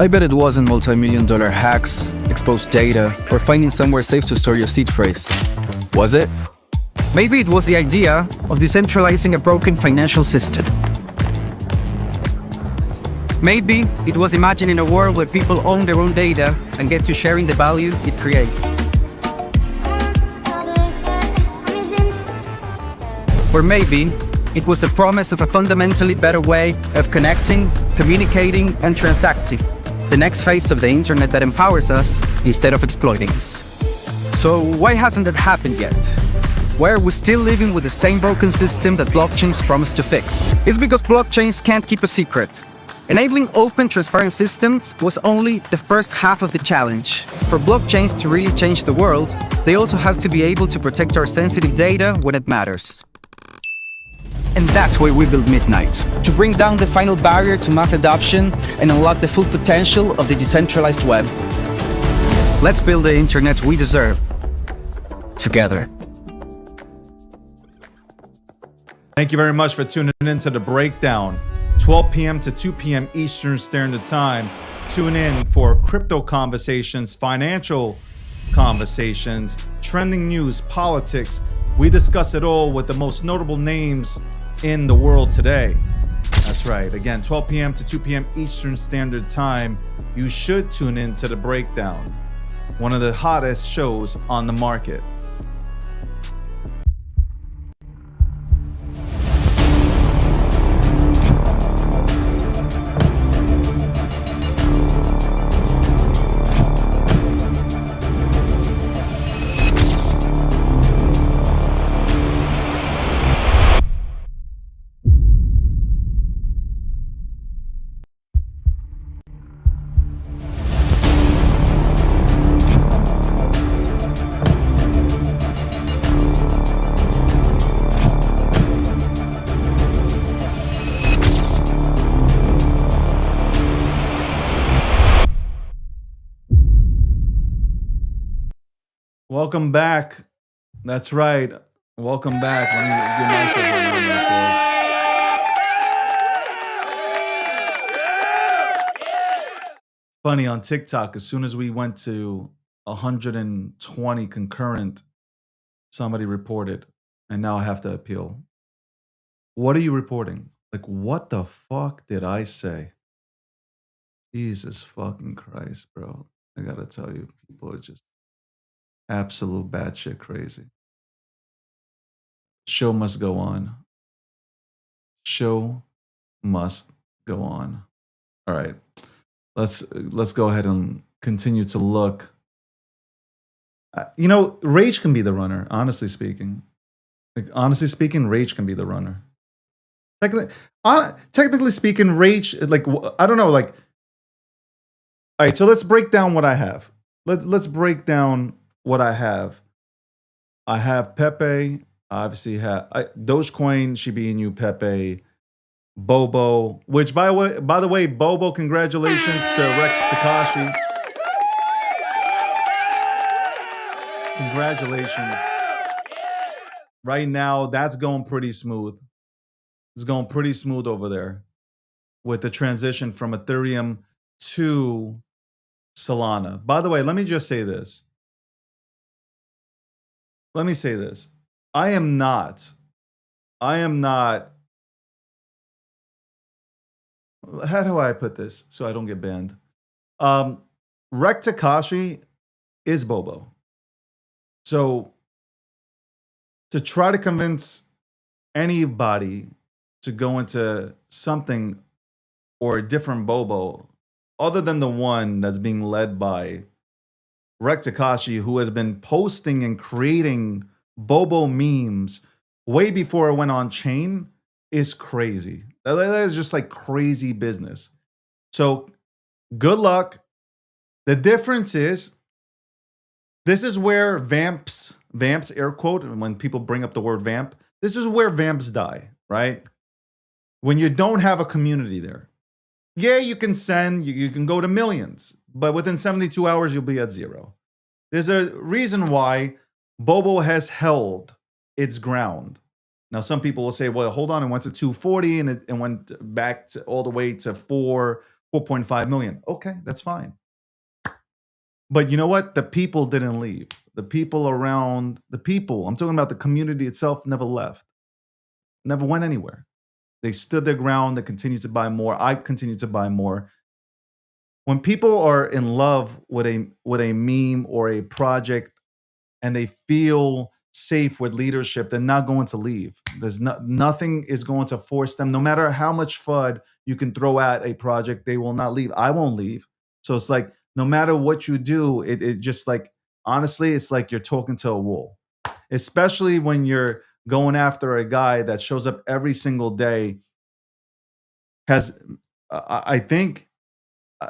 I bet it wasn't multi-million-dollar hacks, exposed data or finding somewhere safe to store your seed phrase. Was it? Maybe it was the idea of decentralizing a broken financial system. Maybe it was imagining a world where people own their own data and get to sharing the value it creates. Or maybe it was the promise of a fundamentally better way of connecting, communicating, and transacting. The next phase of the internet that empowers us instead of exploiting us. So why hasn't that happened yet? Why are we still living with the same broken system that blockchains promise to fix? It's because blockchains can't keep a secret. Enabling open, transparent systems was only the first half of the challenge. For blockchains to really change the world, they also have to be able to protect our sensitive data when it matters. And that's why we built Midnight, to bring down the final barrier to mass adoption and unlock the full potential of the decentralized web. Let's build the internet we deserve, together. Thank you very much for tuning in to The Breakdown. 12 p.m. to 2 p.m. Eastern Standard Time. Tune in for crypto conversations, financial conversations, trending news, politics. We discuss it all with the most notable names in the world today. That's right. Again, 12 p.m. to 2 p.m. Eastern Standard Time. You should tune in to The Breakdown, one of the hottest shows on the market. Welcome back. That's right. Welcome back. Let me give myself a round of applause. Funny, on TikTok, as soon as we went to 120 concurrent, somebody reported, and now I have to appeal. What are you reporting? Like, what the fuck did I say? Jesus fucking Christ, bro. I gotta tell you, people are just absolute batshit crazy. Show must go on. Show must go on. All right. Let's go ahead and continue to look. You know, Rage can be the runner, honestly speaking. Rage can be the runner. Technically speaking, Rage, like, I don't know, like, all right, so let's break down what I have. Let's break down what I have. I have Pepe. I obviously have Dogecoin, Shiba Inu, Pepe, Bobo. Which, by the way, Bobo, congratulations to Rek Takashi. Congratulations. Right now, that's going pretty smooth. It's going pretty smooth over there with the transition from Ethereum to Solana. By the way, let me just say this. I am not, how do I put this so I don't get banned? Rek Takashi is Bobo. So to try to convince anybody to go into something or a different Bobo, other than the one that's being led by Rek Takashi, who has been posting and creating Bobo memes way before it went on chain, is crazy. That is just like crazy business. So good luck. The difference is, this is where vamps, air quote, when people bring up the word vamp, this is where vamps die, right? When you don't have a community there. Yeah, you can send, you can go to millions, but within 72 hours, you'll be at zero. There's a reason why Bobo has held its ground. Now, some people will say, well, hold on, it went to 240 and it went back to all the way to 4.5 million. Okay, that's fine. But you know what? The people didn't leave. The people around, the people, I'm talking about the community itself, never left, never went anywhere. They stood their ground. They continued to buy more. I continued to buy more. When people are in love with a meme or a project and they feel safe with leadership, they're not going to leave. There's nothing is going to force them. No matter how much FUD you can throw at a project, they will not leave. I won't leave. So it's like no matter what you do, it just like honestly, it's like you're talking to a wall. Especially when you're going after a guy that shows up every single day. Has I think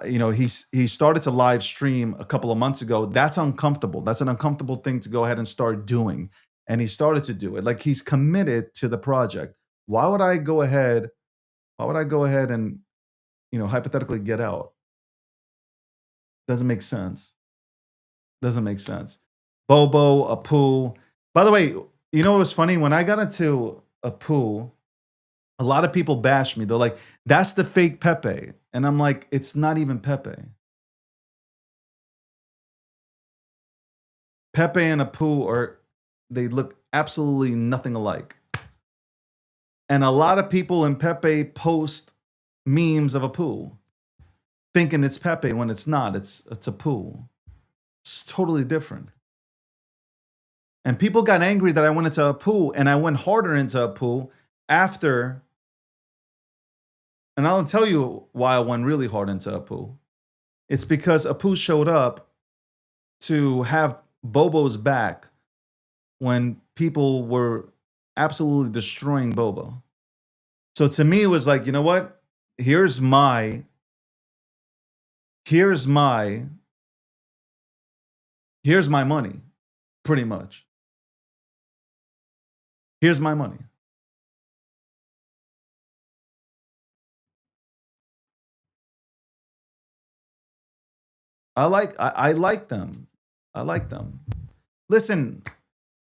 he started to live stream a couple of months ago. That's uncomfortable. That's an uncomfortable thing to go ahead and start doing. And he started to do it. Like he's committed to the project. Why would I go ahead? Why would I go ahead and hypothetically get out? Doesn't make sense. Doesn't make sense. Bobo, Apu. By the way, you know what was funny? When I got into Apu, a lot of people bash me. They're like, that's the fake Pepe. And I'm like, it's not even Pepe. Pepe and Apu they look absolutely nothing alike. And a lot of people in Pepe post memes of Apu, thinking it's Pepe when it's not. It's Apu. It's totally different. And people got angry that I went into Apu, and I went harder into Apu after. And I'll tell you why I went really hard into Apu. It's because Apu showed up to have Bobo's back when people were absolutely destroying Bobo. So to me, it was like, you know what? Here's my money, pretty much. Here's my money. I like them. I like them. Listen,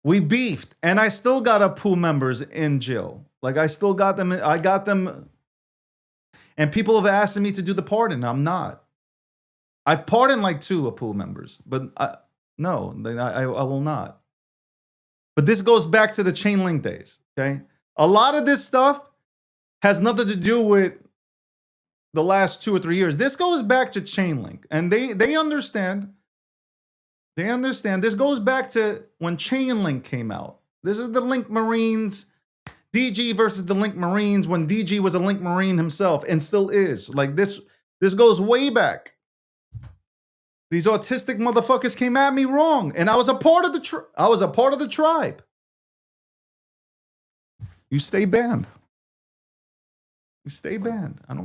we beefed, and I still got Apu members in jail. Like I still got them. I got them, and people have asked me to do the pardon. I'm not. I've pardoned like 2 Apu members, but I will not. But this goes back to the Chainlink days. Okay, a lot of this stuff has nothing to do with the last 2 or 3 years. This goes back to Chainlink, and they understand. They understand. This goes back to when Chainlink came out. This is the Link Marines, DG versus the Link Marines when DG was a Link Marine himself and still is. Like this goes way back. These autistic motherfuckers came at me wrong, and I was a part of the tribe. You stay banned. You stay banned. I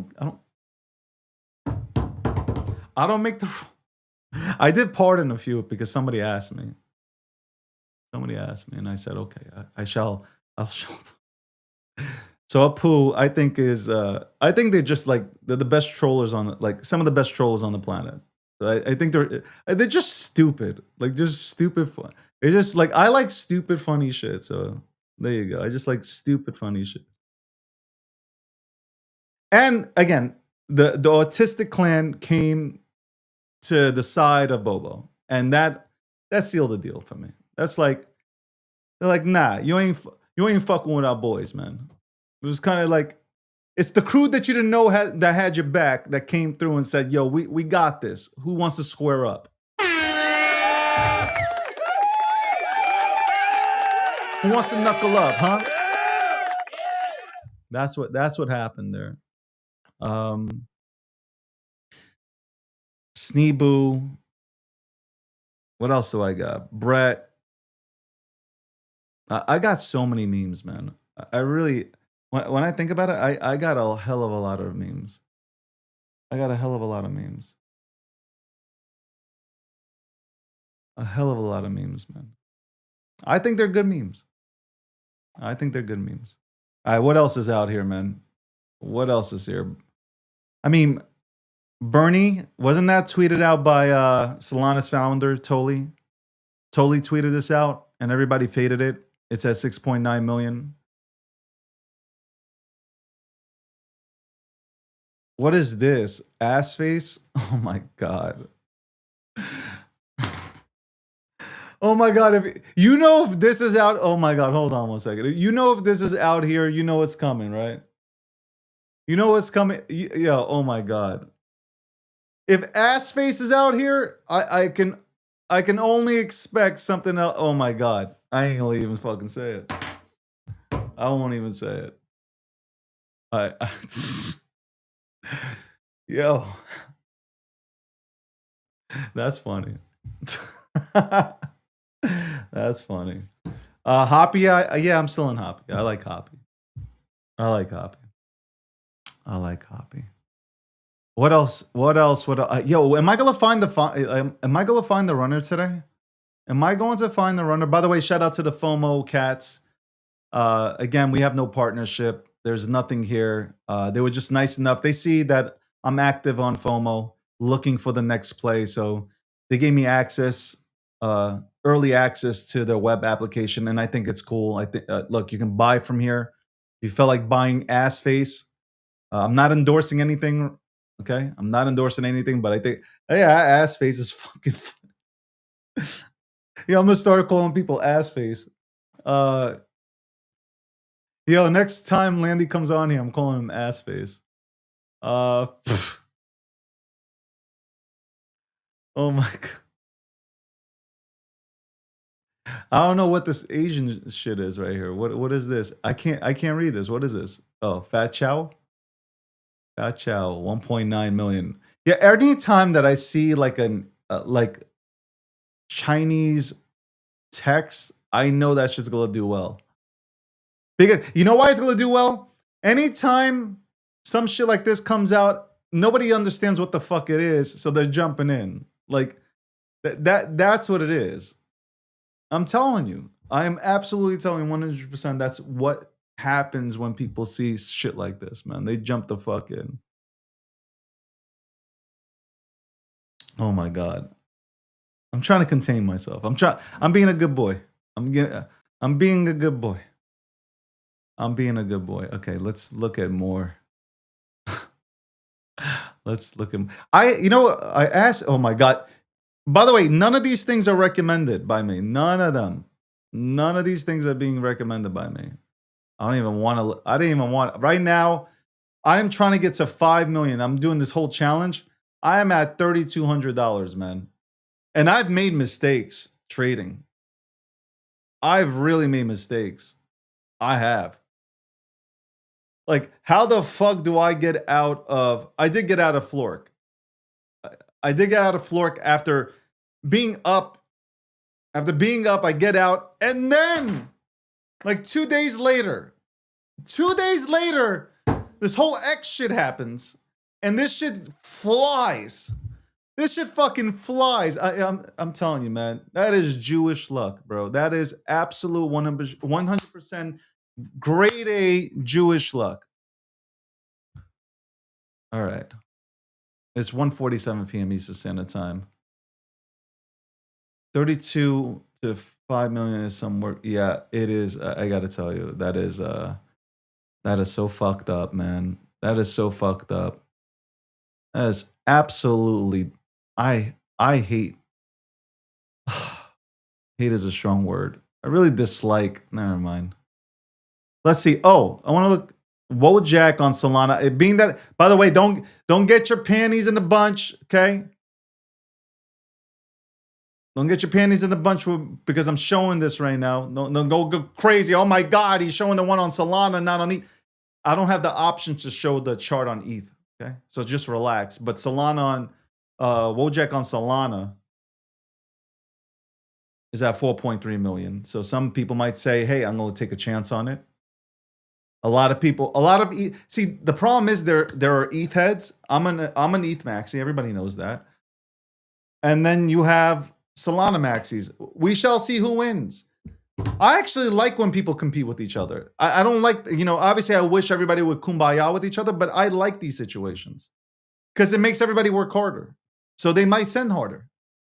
don't make the. I did pardon a few because somebody asked me. Somebody asked me, and I said, "Okay, I'll show." So Apu, I think I think they're just like they're the best trollers some of the best trollers on the planet. So I think they're just stupid, like just stupid fun. It's just like I like stupid funny shit. So there you go. I just like stupid funny shit. And again, the autistic clan came to the side of Bobo, and that sealed the deal for me. That's like they're like, nah, you ain't fucking with our boys, man. It was kind of like it's the crew that you didn't know that had your back that came through and said, yo, we got this. Who wants to square up? Who wants to knuckle up, huh? That's what happened there. Sneeboo. What else do I got? Brett. I got so many memes, man. I really, when I think about it, I got a hell of a lot of memes. I got a hell of a lot of memes. A hell of a lot of memes, man. I think they're good memes. I think they're good memes. All right, what else is out here, man? What else is here? I mean, Bernie, wasn't that tweeted out by Solana's founder, Toli? Toli tweeted this out, and everybody faded it. It's at 6.9 million. What is this? Ass face? Oh my God. Oh my god, if you know if this is out, oh my god, hold on one second. You know if this is out here, you know it's coming, right? You know what's coming. Yeah, oh my god. If ass face is out here, I can only expect something else. Oh my god. I ain't gonna even fucking say it. I won't even say it. I yo. That's funny. That's funny. Hoppy, yeah, I'm still in Hoppy. I like Hoppy. I like Hoppy. I like Hoppy. What else? What else? Yo, am I gonna find the am I gonna find the runner today? Am I going to find the runner? By the way, shout out to the FOMO cats. Again, we have no partnership. There's nothing here. They were just nice enough. They see that I'm active on FOMO, looking for the next play. So they gave me access, early access to their web application, and I think it's cool. I think, look, you can buy from here. If you felt like buying ass face, I'm not endorsing anything. Okay, I'm not endorsing anything, but I think, yeah, ass face is fucking funny. Yeah, I'm gonna start calling people ass face. Yo, next time Landy comes on here, I'm calling him ass face. Oh my god. I don't know what this Asian shit is right here. What is this? I can't read this. What is this? Oh, Fat Chow? Fat Chow, 1.9 million. Yeah, any time that I see like an like Chinese text, I know that shit's gonna do well. Because you know why it's gonna do well? Anytime some shit like this comes out, nobody understands what the fuck it is, so they're jumping in. Like that's what it is. I'm telling you. I am absolutely telling you 100% that's what happens when people see shit like this, man. They jump the fuck in. Oh my god. I'm trying to contain myself. I'm being a good boy. I'm being a good boy. I'm being a good boy. Okay, let's look at more. Let's look at I asked, oh my god. By the way, none of these things are recommended by me. None of them. None of these things are being recommended by me. I didn't even want right now. I am trying to get to 5 million. I'm doing this whole challenge. I am at $3,200, man. And I've made mistakes trading. I've really made mistakes. I have. Like, how the fuck do I get out of... I did get out of Flork. I did get out of Flork after being up. After being up, I get out. And then, like 2 days later, this whole X shit happens. And this shit flies. This shit fucking flies. I'm telling you, man. That is Jewish luck, bro. That is absolute 100% grade A Jewish luck. All right. It's 1:47 p.m. Eastern Standard Time. 32 to 5 million is some work. Yeah, it is. I gotta tell you, that is so fucked up, man. That is so fucked up. That is absolutely. I hate. Hate is a strong word. I really dislike. Never mind. Let's see. Oh, I want to look. Wojak on Solana. It being that, by the way, don't get your panties in a bunch, okay? Don't get your panties in a bunch because I'm showing this right now. Don't go crazy. Oh my god, he's showing the one on Solana, not on ETH. I don't have the option to show the chart on ETH, okay? So just relax. But Solana on Wojak on Solana is at 4.3 million. So some people might say, hey, I'm going to take a chance on it. A lot of see, the problem is there are ETH heads. I'm an ETH maxi. Everybody knows that. And then you have Solana maxis. We shall see who wins. I actually like when people compete with each other. I don't like, obviously I wish everybody would kumbaya with each other, but I like these situations because it makes everybody work harder. So they might send harder.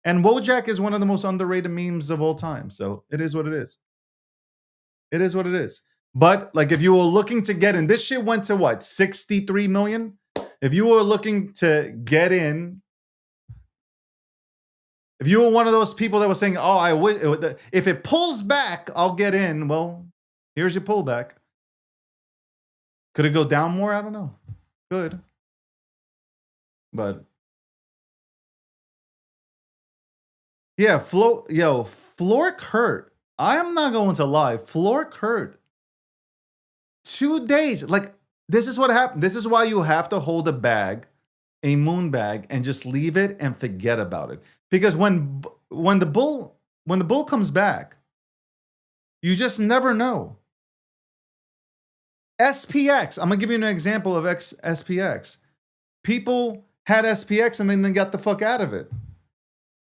And Wojak is one of the most underrated memes of all time. So it is what it is. It is what it is. But like if you were looking to get in, this shit went to what, 63 million? If you were looking to get in, If you were one of those people that was saying, "Oh, I would if it pulls back, I'll get in." Well, here's your pullback. Could it go down more? I don't know. Could. But yeah, Flork hurt. I am not going to lie. Flork hurt. 2 days. Like, this is what happened. This is why you have to hold a bag, a moon bag, and just leave it and forget about it. Because when the bull comes back, you just never know. SPX. I'm gonna give you an example of SPX. People had SPX and then they got the fuck out of it.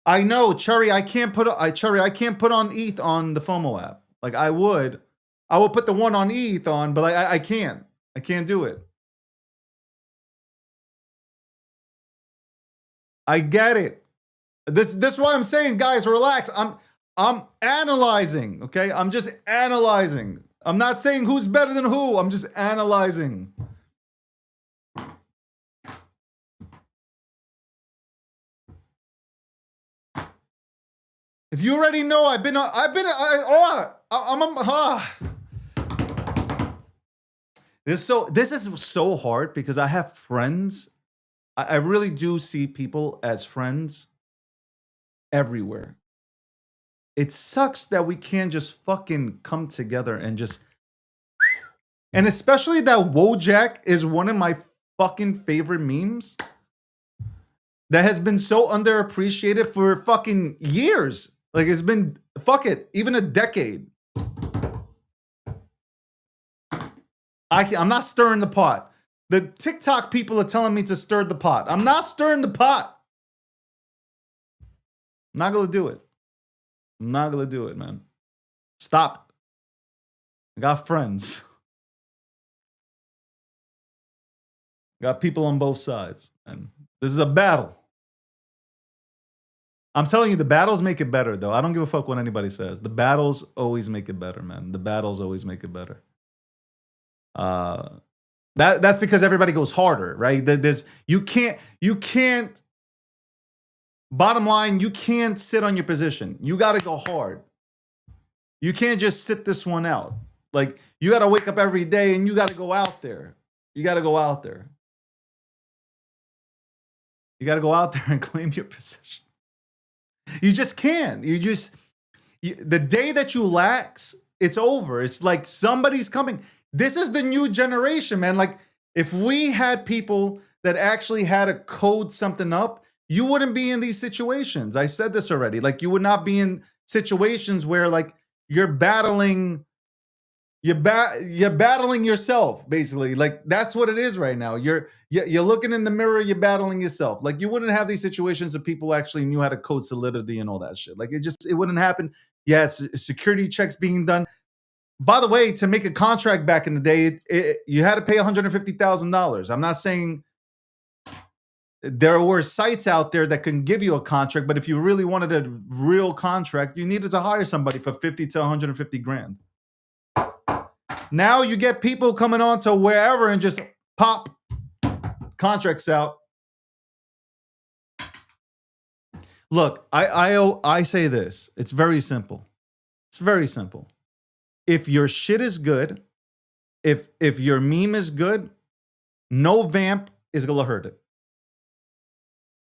I know, Cherry. I can't put on ETH on the FOMO app. Like I would put the one on ETH on, but I can't. I can't do it. I get it. This is why I'm saying, guys, relax. I'm analyzing, okay? I'm just analyzing. I'm not saying who's better than who. I'm just analyzing. If you already know, This is so hard because I have friends. I really do see people as friends everywhere. It sucks that we can't just fucking come together and just... And especially that Wojak is one of my fucking favorite memes that has been so underappreciated for fucking years. Like, it's been, fuck it, even a decade. I'm not stirring the pot. The TikTok people are telling me to stir the pot. I'm not stirring the pot. I'm not gonna do it. I'm not gonna do it, man. Stop. I got friends. Got people on both sides. And this is a battle. I'm telling you, the battles make it better, though. I don't give a fuck what anybody says. The battles always make it better, man. The battles always make it better. That's because everybody goes harder, right? You can't. Bottom line, you can't sit on your position. You got to go hard. You can't just sit this one out. Like, you got to wake up every day and you got to go out there. You got to go out there. You got to go out there and claim your position. You just can't. The day that you lax, it's over. It's like somebody's coming. This is the new generation, man. Like, if we had people that actually had to code something up, you wouldn't be in these situations. I said this already. Like, you would not be in situations where, like, you're battling yourself, basically. Like, that's what it is right now. You're looking in the mirror, you're battling yourself. Like, you wouldn't have these situations if people actually knew how to code Solidity and all that shit. Like, it wouldn't happen. Yeah, security checks being done. By the way, to make a contract back in the day, you had to pay $150,000. I'm not saying there were sites out there that can give you a contract, but if you really wanted a real contract, you needed to hire somebody for 50 to 150 grand. Now you get people coming on to wherever and just pop contracts out. Look, I say this. It's very simple. It's very simple. If your shit is good, if your meme is good, no vamp is gonna hurt it.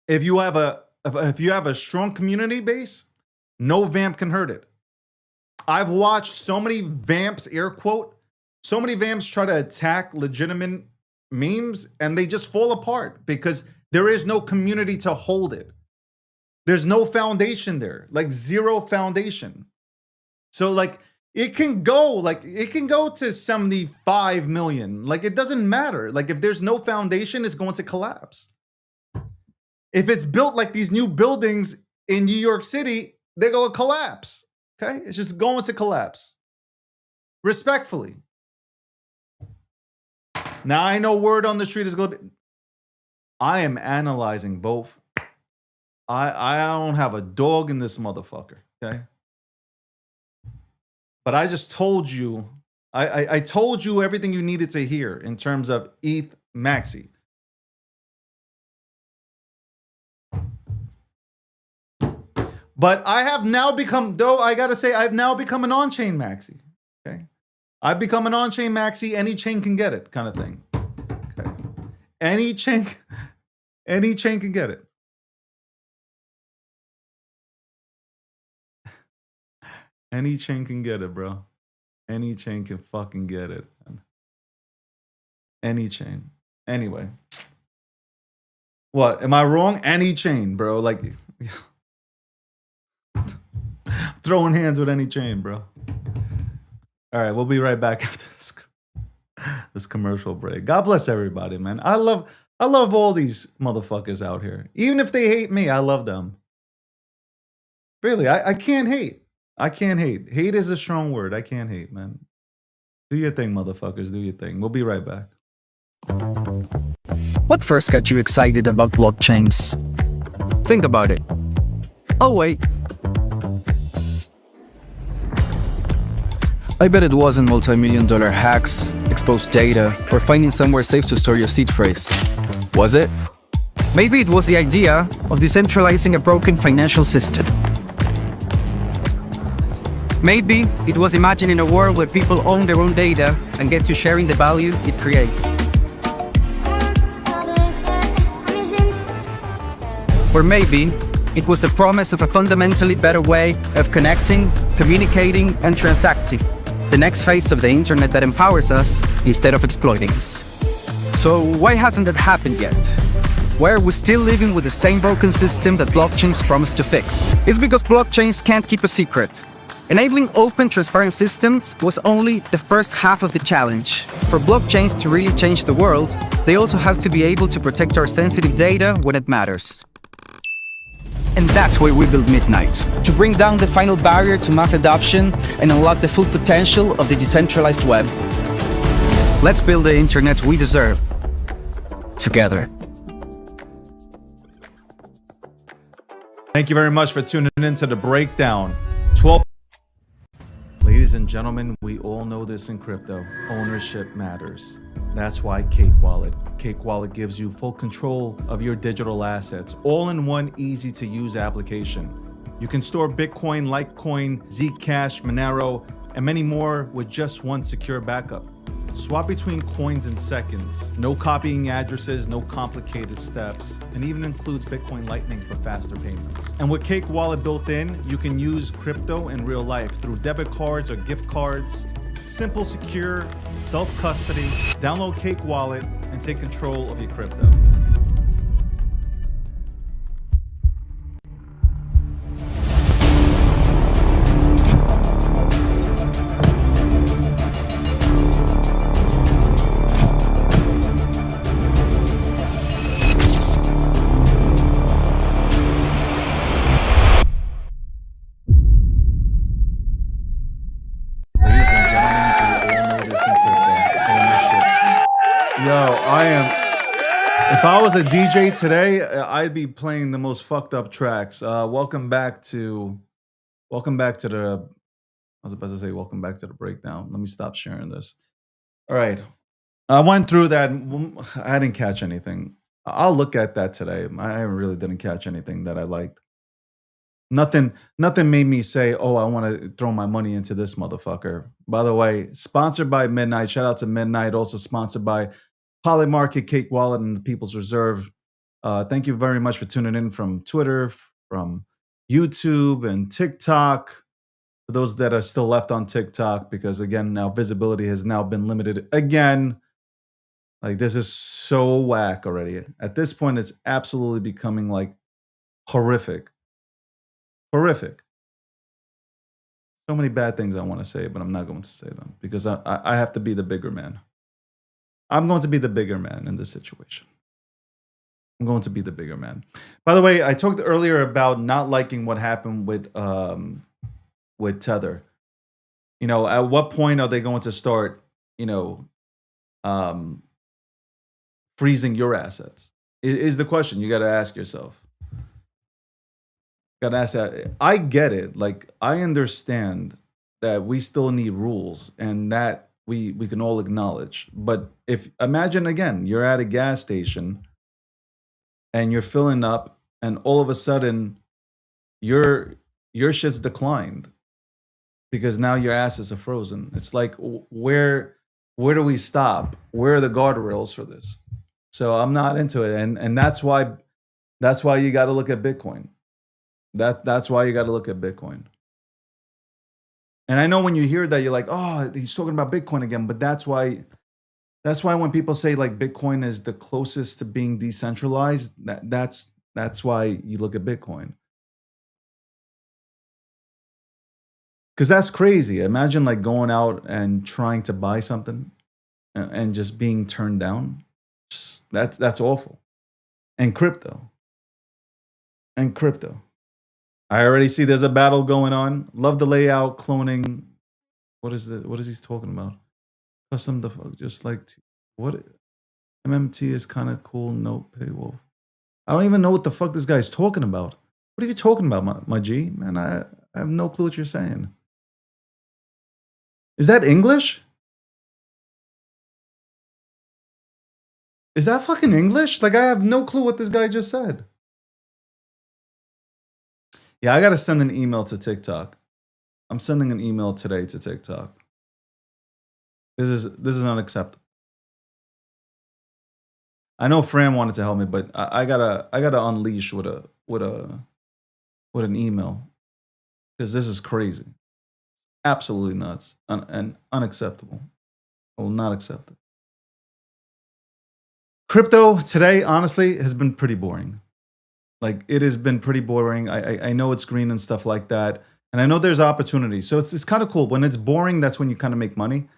If you have a strong community base, no vamp can hurt it. I've watched so many vamps, air quote, so many vamps try to attack legitimate memes and they just fall apart because there is no community to hold it. There's no foundation there, like zero foundation. So like it can go to 75 million. Like it doesn't matter. Like if there's no foundation, it's going to collapse. If it's built like these new buildings in New York City, they're going to collapse. Okay? It's just going to collapse. Respectfully. Now I know word on the street is going to be... I am analyzing both. I don't have a dog in this motherfucker. Okay? But I just told you, I told you everything you needed to hear in terms of ETH Maxi. But I have now become, though I gotta say, I've now become an on-chain maxi. Okay. I've become an on-chain maxi, any chain can get it kind of thing. Okay. Any chain can get it. Any chain can get it, bro. Any chain can fucking get it. Any chain. Anyway. What? Am I wrong? Any chain, bro. Like, throwing hands with any chain, bro. All right, we'll be right back after this commercial break. God bless everybody, man. I love all these motherfuckers out here. Even if they hate me, I love them. Really, I can't hate. I can't hate. Hate is a strong word. I can't hate, man. Do your thing, motherfuckers. Do your thing. We'll be right back. What first got you excited about blockchains? Think about it. Oh, wait. I bet it wasn't multi-million-dollar hacks, exposed data, or finding somewhere safe to store your seed phrase. Was it? Maybe it was the idea of decentralizing a broken financial system. Maybe it was imagining a world where people own their own data and get to sharing the value it creates. Or maybe it was the promise of a fundamentally better way of connecting, communicating, and transacting. The next phase of the internet that empowers us instead of exploiting us. So why hasn't that happened yet? Why are we still living with the same broken system that blockchains promise to fix? It's because blockchains can't keep a secret. Enabling open, transparent systems was only the first half of the challenge. For blockchains to really change the world, they also have to be able to protect our sensitive data when it matters. And that's why we built Midnight, to bring down the final barrier to mass adoption and unlock the full potential of the decentralized web. Let's build the internet we deserve, together. Thank you very much for tuning in to the breakdown. 12. Ladies and gentlemen, we all know this in crypto. Ownership matters. That's why Cake Wallet. Cake Wallet gives you full control of your digital assets, all in one easy-to-use application. You can store Bitcoin, Litecoin, Zcash, Monero, and many more with just one secure backup. Swap between coins in seconds. No copying addresses, no complicated steps, and even includes Bitcoin Lightning for faster payments. And with Cake Wallet built in, you can use crypto in real life through debit cards or gift cards. Simple, secure, self-custody. Download Cake Wallet and take control of your crypto. If I was a DJ today, I'd be playing the most fucked up tracks. Welcome back to the. I was about to say welcome back to the breakdown. Let me stop sharing this. All right, I went through that. I didn't catch anything. I'll look at that today. I really didn't catch anything that I liked. Nothing made me say, "Oh, I want to throw my money into this motherfucker." By the way, sponsored by Midnight. Shout out to Midnight. Also sponsored by Polymarket, Cake Wallet, and the People's Reserve. Thank you very much for tuning in from Twitter, from YouTube, and TikTok. For those that are still left on TikTok, because again, now visibility has now been limited again. Like, this is so whack already. At this point, it's absolutely becoming like horrific. Horrific. So many bad things I want to say, but I'm not going to say them because I have to be the bigger man. I'm going to be the bigger man in this situation. I'm going to be the bigger man. By the way, I talked earlier about not liking what happened with Tether. You know, at what point are they going to start, freezing your assets? Is the question you got to ask yourself. Got to ask that. I get it. Like, I understand that we still need rules and that we can all acknowledge. But imagine again, you're at a gas station and you're filling up and all of a sudden your your shit's declined because now your assets are frozen. It's like, where do we stop? Where are the guardrails for this? So I'm not into it, and that's why you got to look at Bitcoin. That's why you got to look at Bitcoin. And I know when you hear that, you're like, oh, he's talking about Bitcoin again. But that's why when people say like Bitcoin is the closest to being decentralized, that's why you look at Bitcoin. Because that's crazy. Imagine like going out and trying to buy something and just being turned down. That's awful. And crypto. I already see there's a battle going on. Love the layout, cloning. What is he talking about? Custom just like what? MMT is kind of cool. No paywall. I don't even know what the fuck this guy's talking about. What are you talking about, my G? Man, I have no clue what you're saying. Is that English? Is that fucking English? Like, I have no clue what this guy just said. Yeah, I gotta send an email to TikTok. I'm sending an email today to TikTok. This is unacceptable. I know Fran wanted to help me, but I gotta unleash with an email because this is crazy, absolutely nuts, and unacceptable. I will not accept it. Crypto today, honestly, has been pretty boring. Like, it has been pretty boring. I know it's green and stuff like that. And I know there's opportunities. So it's kind of cool. When it's boring, that's when you kind of make money.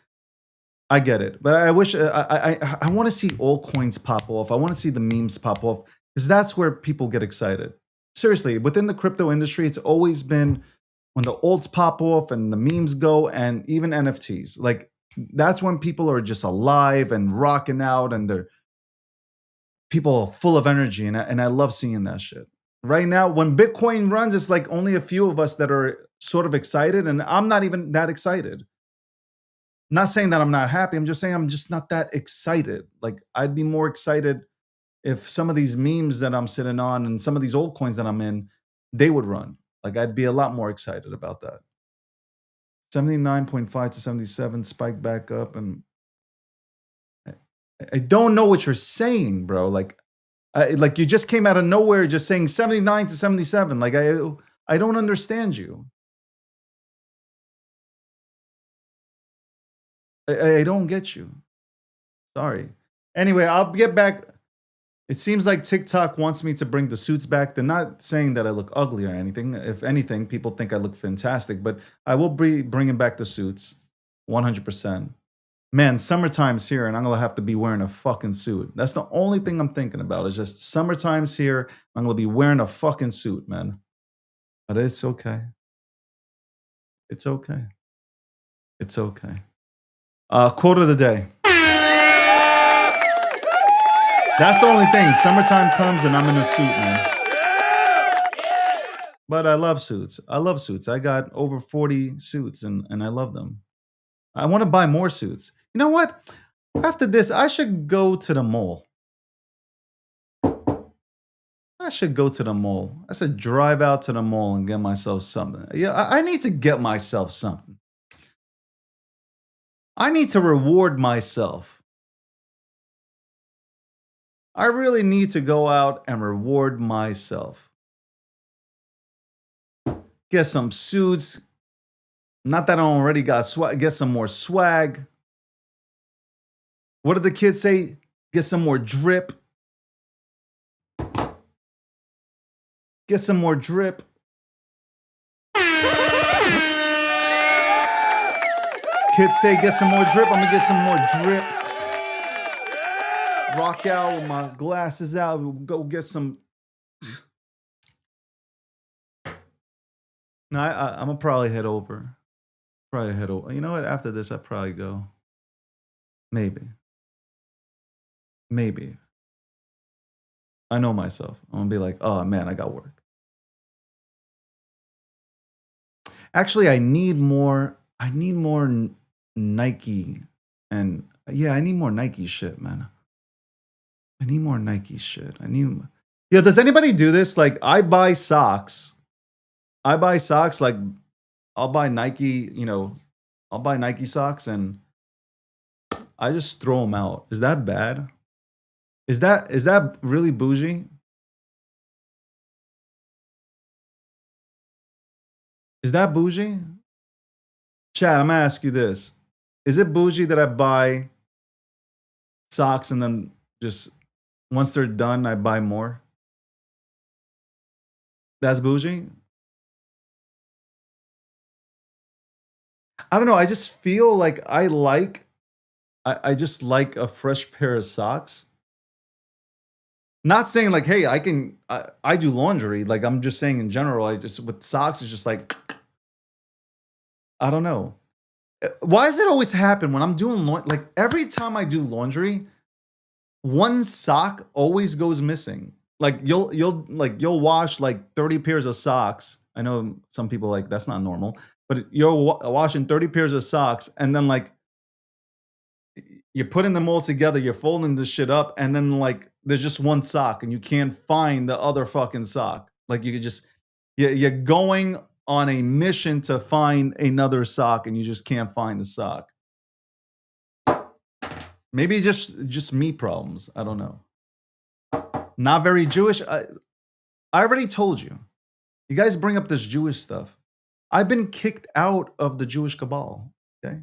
I get it. But I wish, I want to see altcoins pop off. I want to see the memes pop off. Because that's where people get excited. Seriously, within the crypto industry, it's always been when the alts pop off and the memes go, and even NFTs. Like, that's when people are just alive and rocking out, and they're people are full of energy, and I love seeing that shit. Right now, when Bitcoin runs, it's like only a few of us that are sort of excited, and I'm not even that excited. Not saying that I'm not happy. I'm just saying I'm just not that excited. Like, I'd be more excited if some of these memes that I'm sitting on and some of these old coins that I'm in, they would run. Like, I'd be a lot more excited about that. 79.5 to 77 spike back up, and I don't know what you're saying, bro. Like you just came out of nowhere just saying 79 to 77. Like, I don't understand you. I don't get you. Sorry. Anyway, I'll get back. It seems like TikTok wants me to bring the suits back. They're not saying that I look ugly or anything. If anything, people think I look fantastic. But I will be bringing back the suits 100%. Man, summertime's here, and I'm going to have to be wearing a fucking suit. That's the only thing I'm thinking about, is just summertime's here. I'm going to be wearing a fucking suit, man. But it's okay. It's okay. It's okay. Quote of the day. That's the only thing. Summertime comes and I'm in a suit, man. But I love suits. I got over 40 suits, and I love them. I want to buy more suits. You know what? After this, I should go to the mall. I should drive out to the mall and get myself something. Yeah, I need to get myself something. I need to reward myself. I really need to go out and reward myself. Get some suits. Not that I already got swag. Get some more swag. What did the kids say? Get some more drip. Get some more drip. Kids say get some more drip. I'm gonna get some more drip. Rock out with my glasses out. We'll go get some. No, I'm gonna probably head over. You know what? After this, I'd probably go. Maybe. I know myself. I'm gonna be like, oh man, I got work. Actually, I need more Nike, and yeah, I need more Nike shit, man. I need more Nike shit. Yeah, does anybody do this? Like, I buy socks I buy socks like I'll buy Nike, I'll buy Nike socks and I just throw them out. Is that bad? Is that really bougie? Is that bougie? Chad, I'm gonna ask you this. Is it bougie that I buy socks and then just once they're done, I buy more? That's bougie? I don't know. I just feel like I just like a fresh pair of socks. Not saying like, hey, I do laundry. Like I'm just saying in general, I just with socks, it's just like I don't know. Why does it always happen when I'm doing like every time I do laundry, one sock always goes missing. Like you'll wash like 30 pairs of socks. I know some people like that's not normal, but you're washing 30 pairs of socks and then like you're putting them all together, you're folding the shit up, and then like there's just one sock and you can't find the other fucking sock. Like you could just you're going on a mission to find another sock and you just can't find the sock. Maybe just me problems. I don't know. Not very Jewish. I already told you. You guys bring up this Jewish stuff. I've been kicked out of the Jewish cabal. Okay.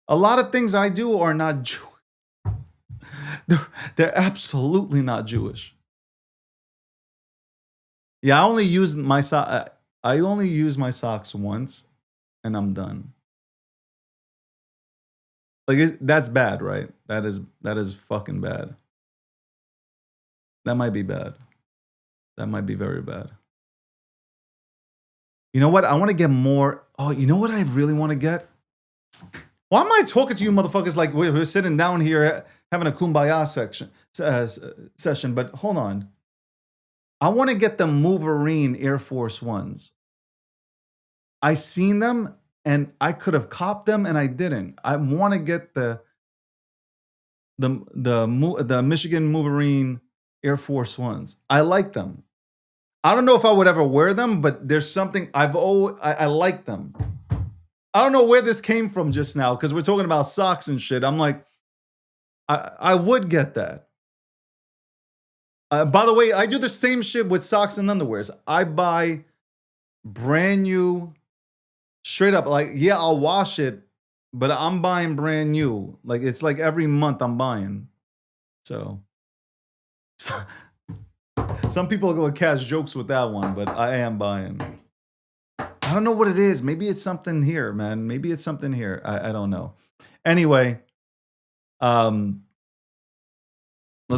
A lot of things I do are not Jewish. They're absolutely not Jewish. Yeah, I only use my socks once, and I'm done. Like that's bad, right? That is fucking bad. That might be bad. That might be very bad. You know what? I want to get more. Oh, you know what I really want to get? Why am I talking to you motherfuckers like we're sitting down here having a kumbaya session? But hold on. I want to get the Wolverine Air Force Ones. I seen them and I could have copped them and I didn't. I want to get the Michigan Wolverine Air Force Ones. I like them. I don't know if I would ever wear them, but there's something I like them. I don't know where this came from just now because we're talking about socks and shit. I'm like, I would get that. By the way, I do the same shit with socks and underwears. I buy brand new, straight up. Like, yeah, I'll wash it, but I'm buying brand new. Like, it's like every month I'm buying. So some people are going to catch jokes with that one, but I am buying. I don't know what it is. Maybe it's something here, man. Maybe it's something here. I don't know. Anyway, let's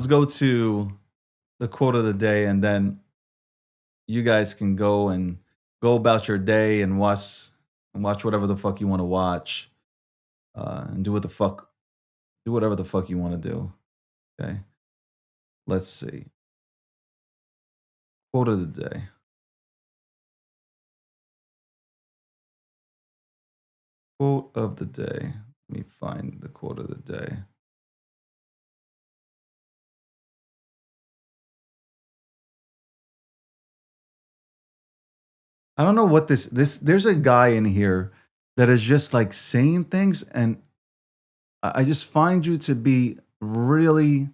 go to the quote of the day, and then you guys can go about your day and watch whatever the fuck you want to watch, and do whatever the fuck you want to do. Okay. Let's see. Quote of the day. Quote of the day. Let me find the quote of the day. I don't know what this there's a guy in here that is just like saying things, and I just find you to be really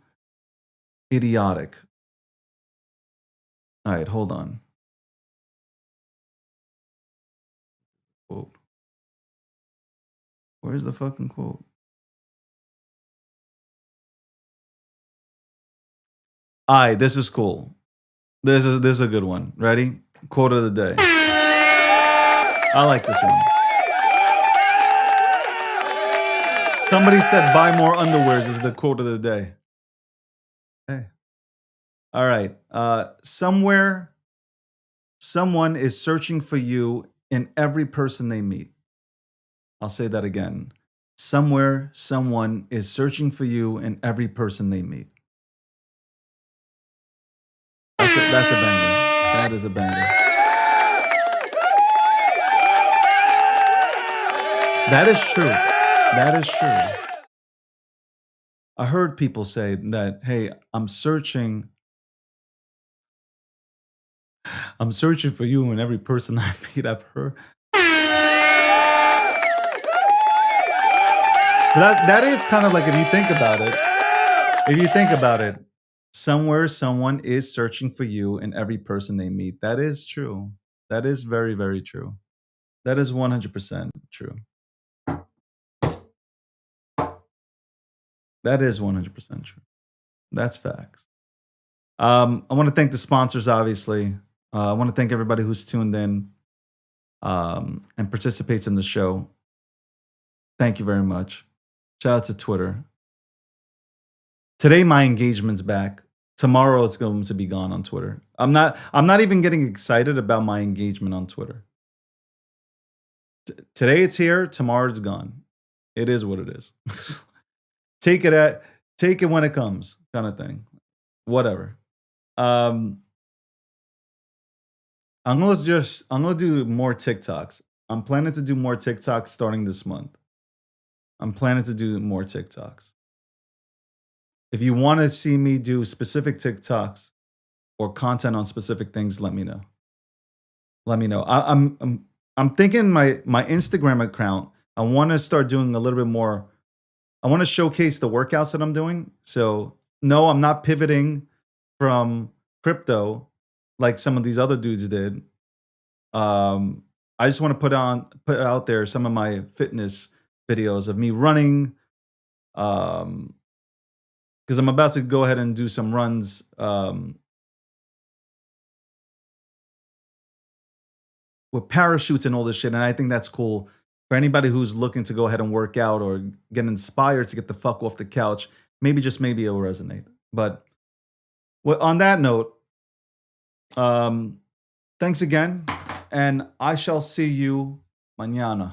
idiotic. All right, hold on. Quote. Where's the fucking quote? All right, this is cool. This is a good one. Ready? Quote of the day. I like this one. Somebody said buy more underwears is the quote of the day. Hey. All right. Somewhere, someone is searching for you in every person they meet. I'll say that again. Somewhere, someone is searching for you in every person they meet. That's a banger. That is a banger. That is true. That is true. I heard people say that, hey, I'm searching I'm searching for you in every person I meet. I've heard. That is kind of like, if you think about it, somewhere someone is searching for you in every person they meet. That is true. That is very, very true. That is 100% true. That is 100% true. That's facts. I want to thank the sponsors, obviously. I want to thank everybody who's tuned in and participates in the show. Thank you very much. Shout out to Twitter. Today my engagement's back. Tomorrow it's going to be gone on Twitter. I'm not even getting excited about my engagement on Twitter. Today it's here, tomorrow it's gone. It is what it is. Take it when it comes, kind of thing. Whatever. I'm gonna do more TikToks. I'm planning to do more TikToks starting this month. I'm planning to do more TikToks. If you want to see me do specific TikToks or content on specific things, let me know. Let me know. I'm thinking my Instagram account, I want to start doing a little bit more. I want to showcase the workouts that I'm doing. So no, I'm not pivoting from crypto like some of these other dudes did. I just want to put out there some of my fitness videos of me running. Because I'm about to go ahead and do some runs. With parachutes and all this shit, and I think that's cool for anybody who's looking to go ahead and work out or get inspired to get the fuck off the couch. Maybe, just maybe, it'll resonate. But on that note, thanks again, and I shall see you mañana.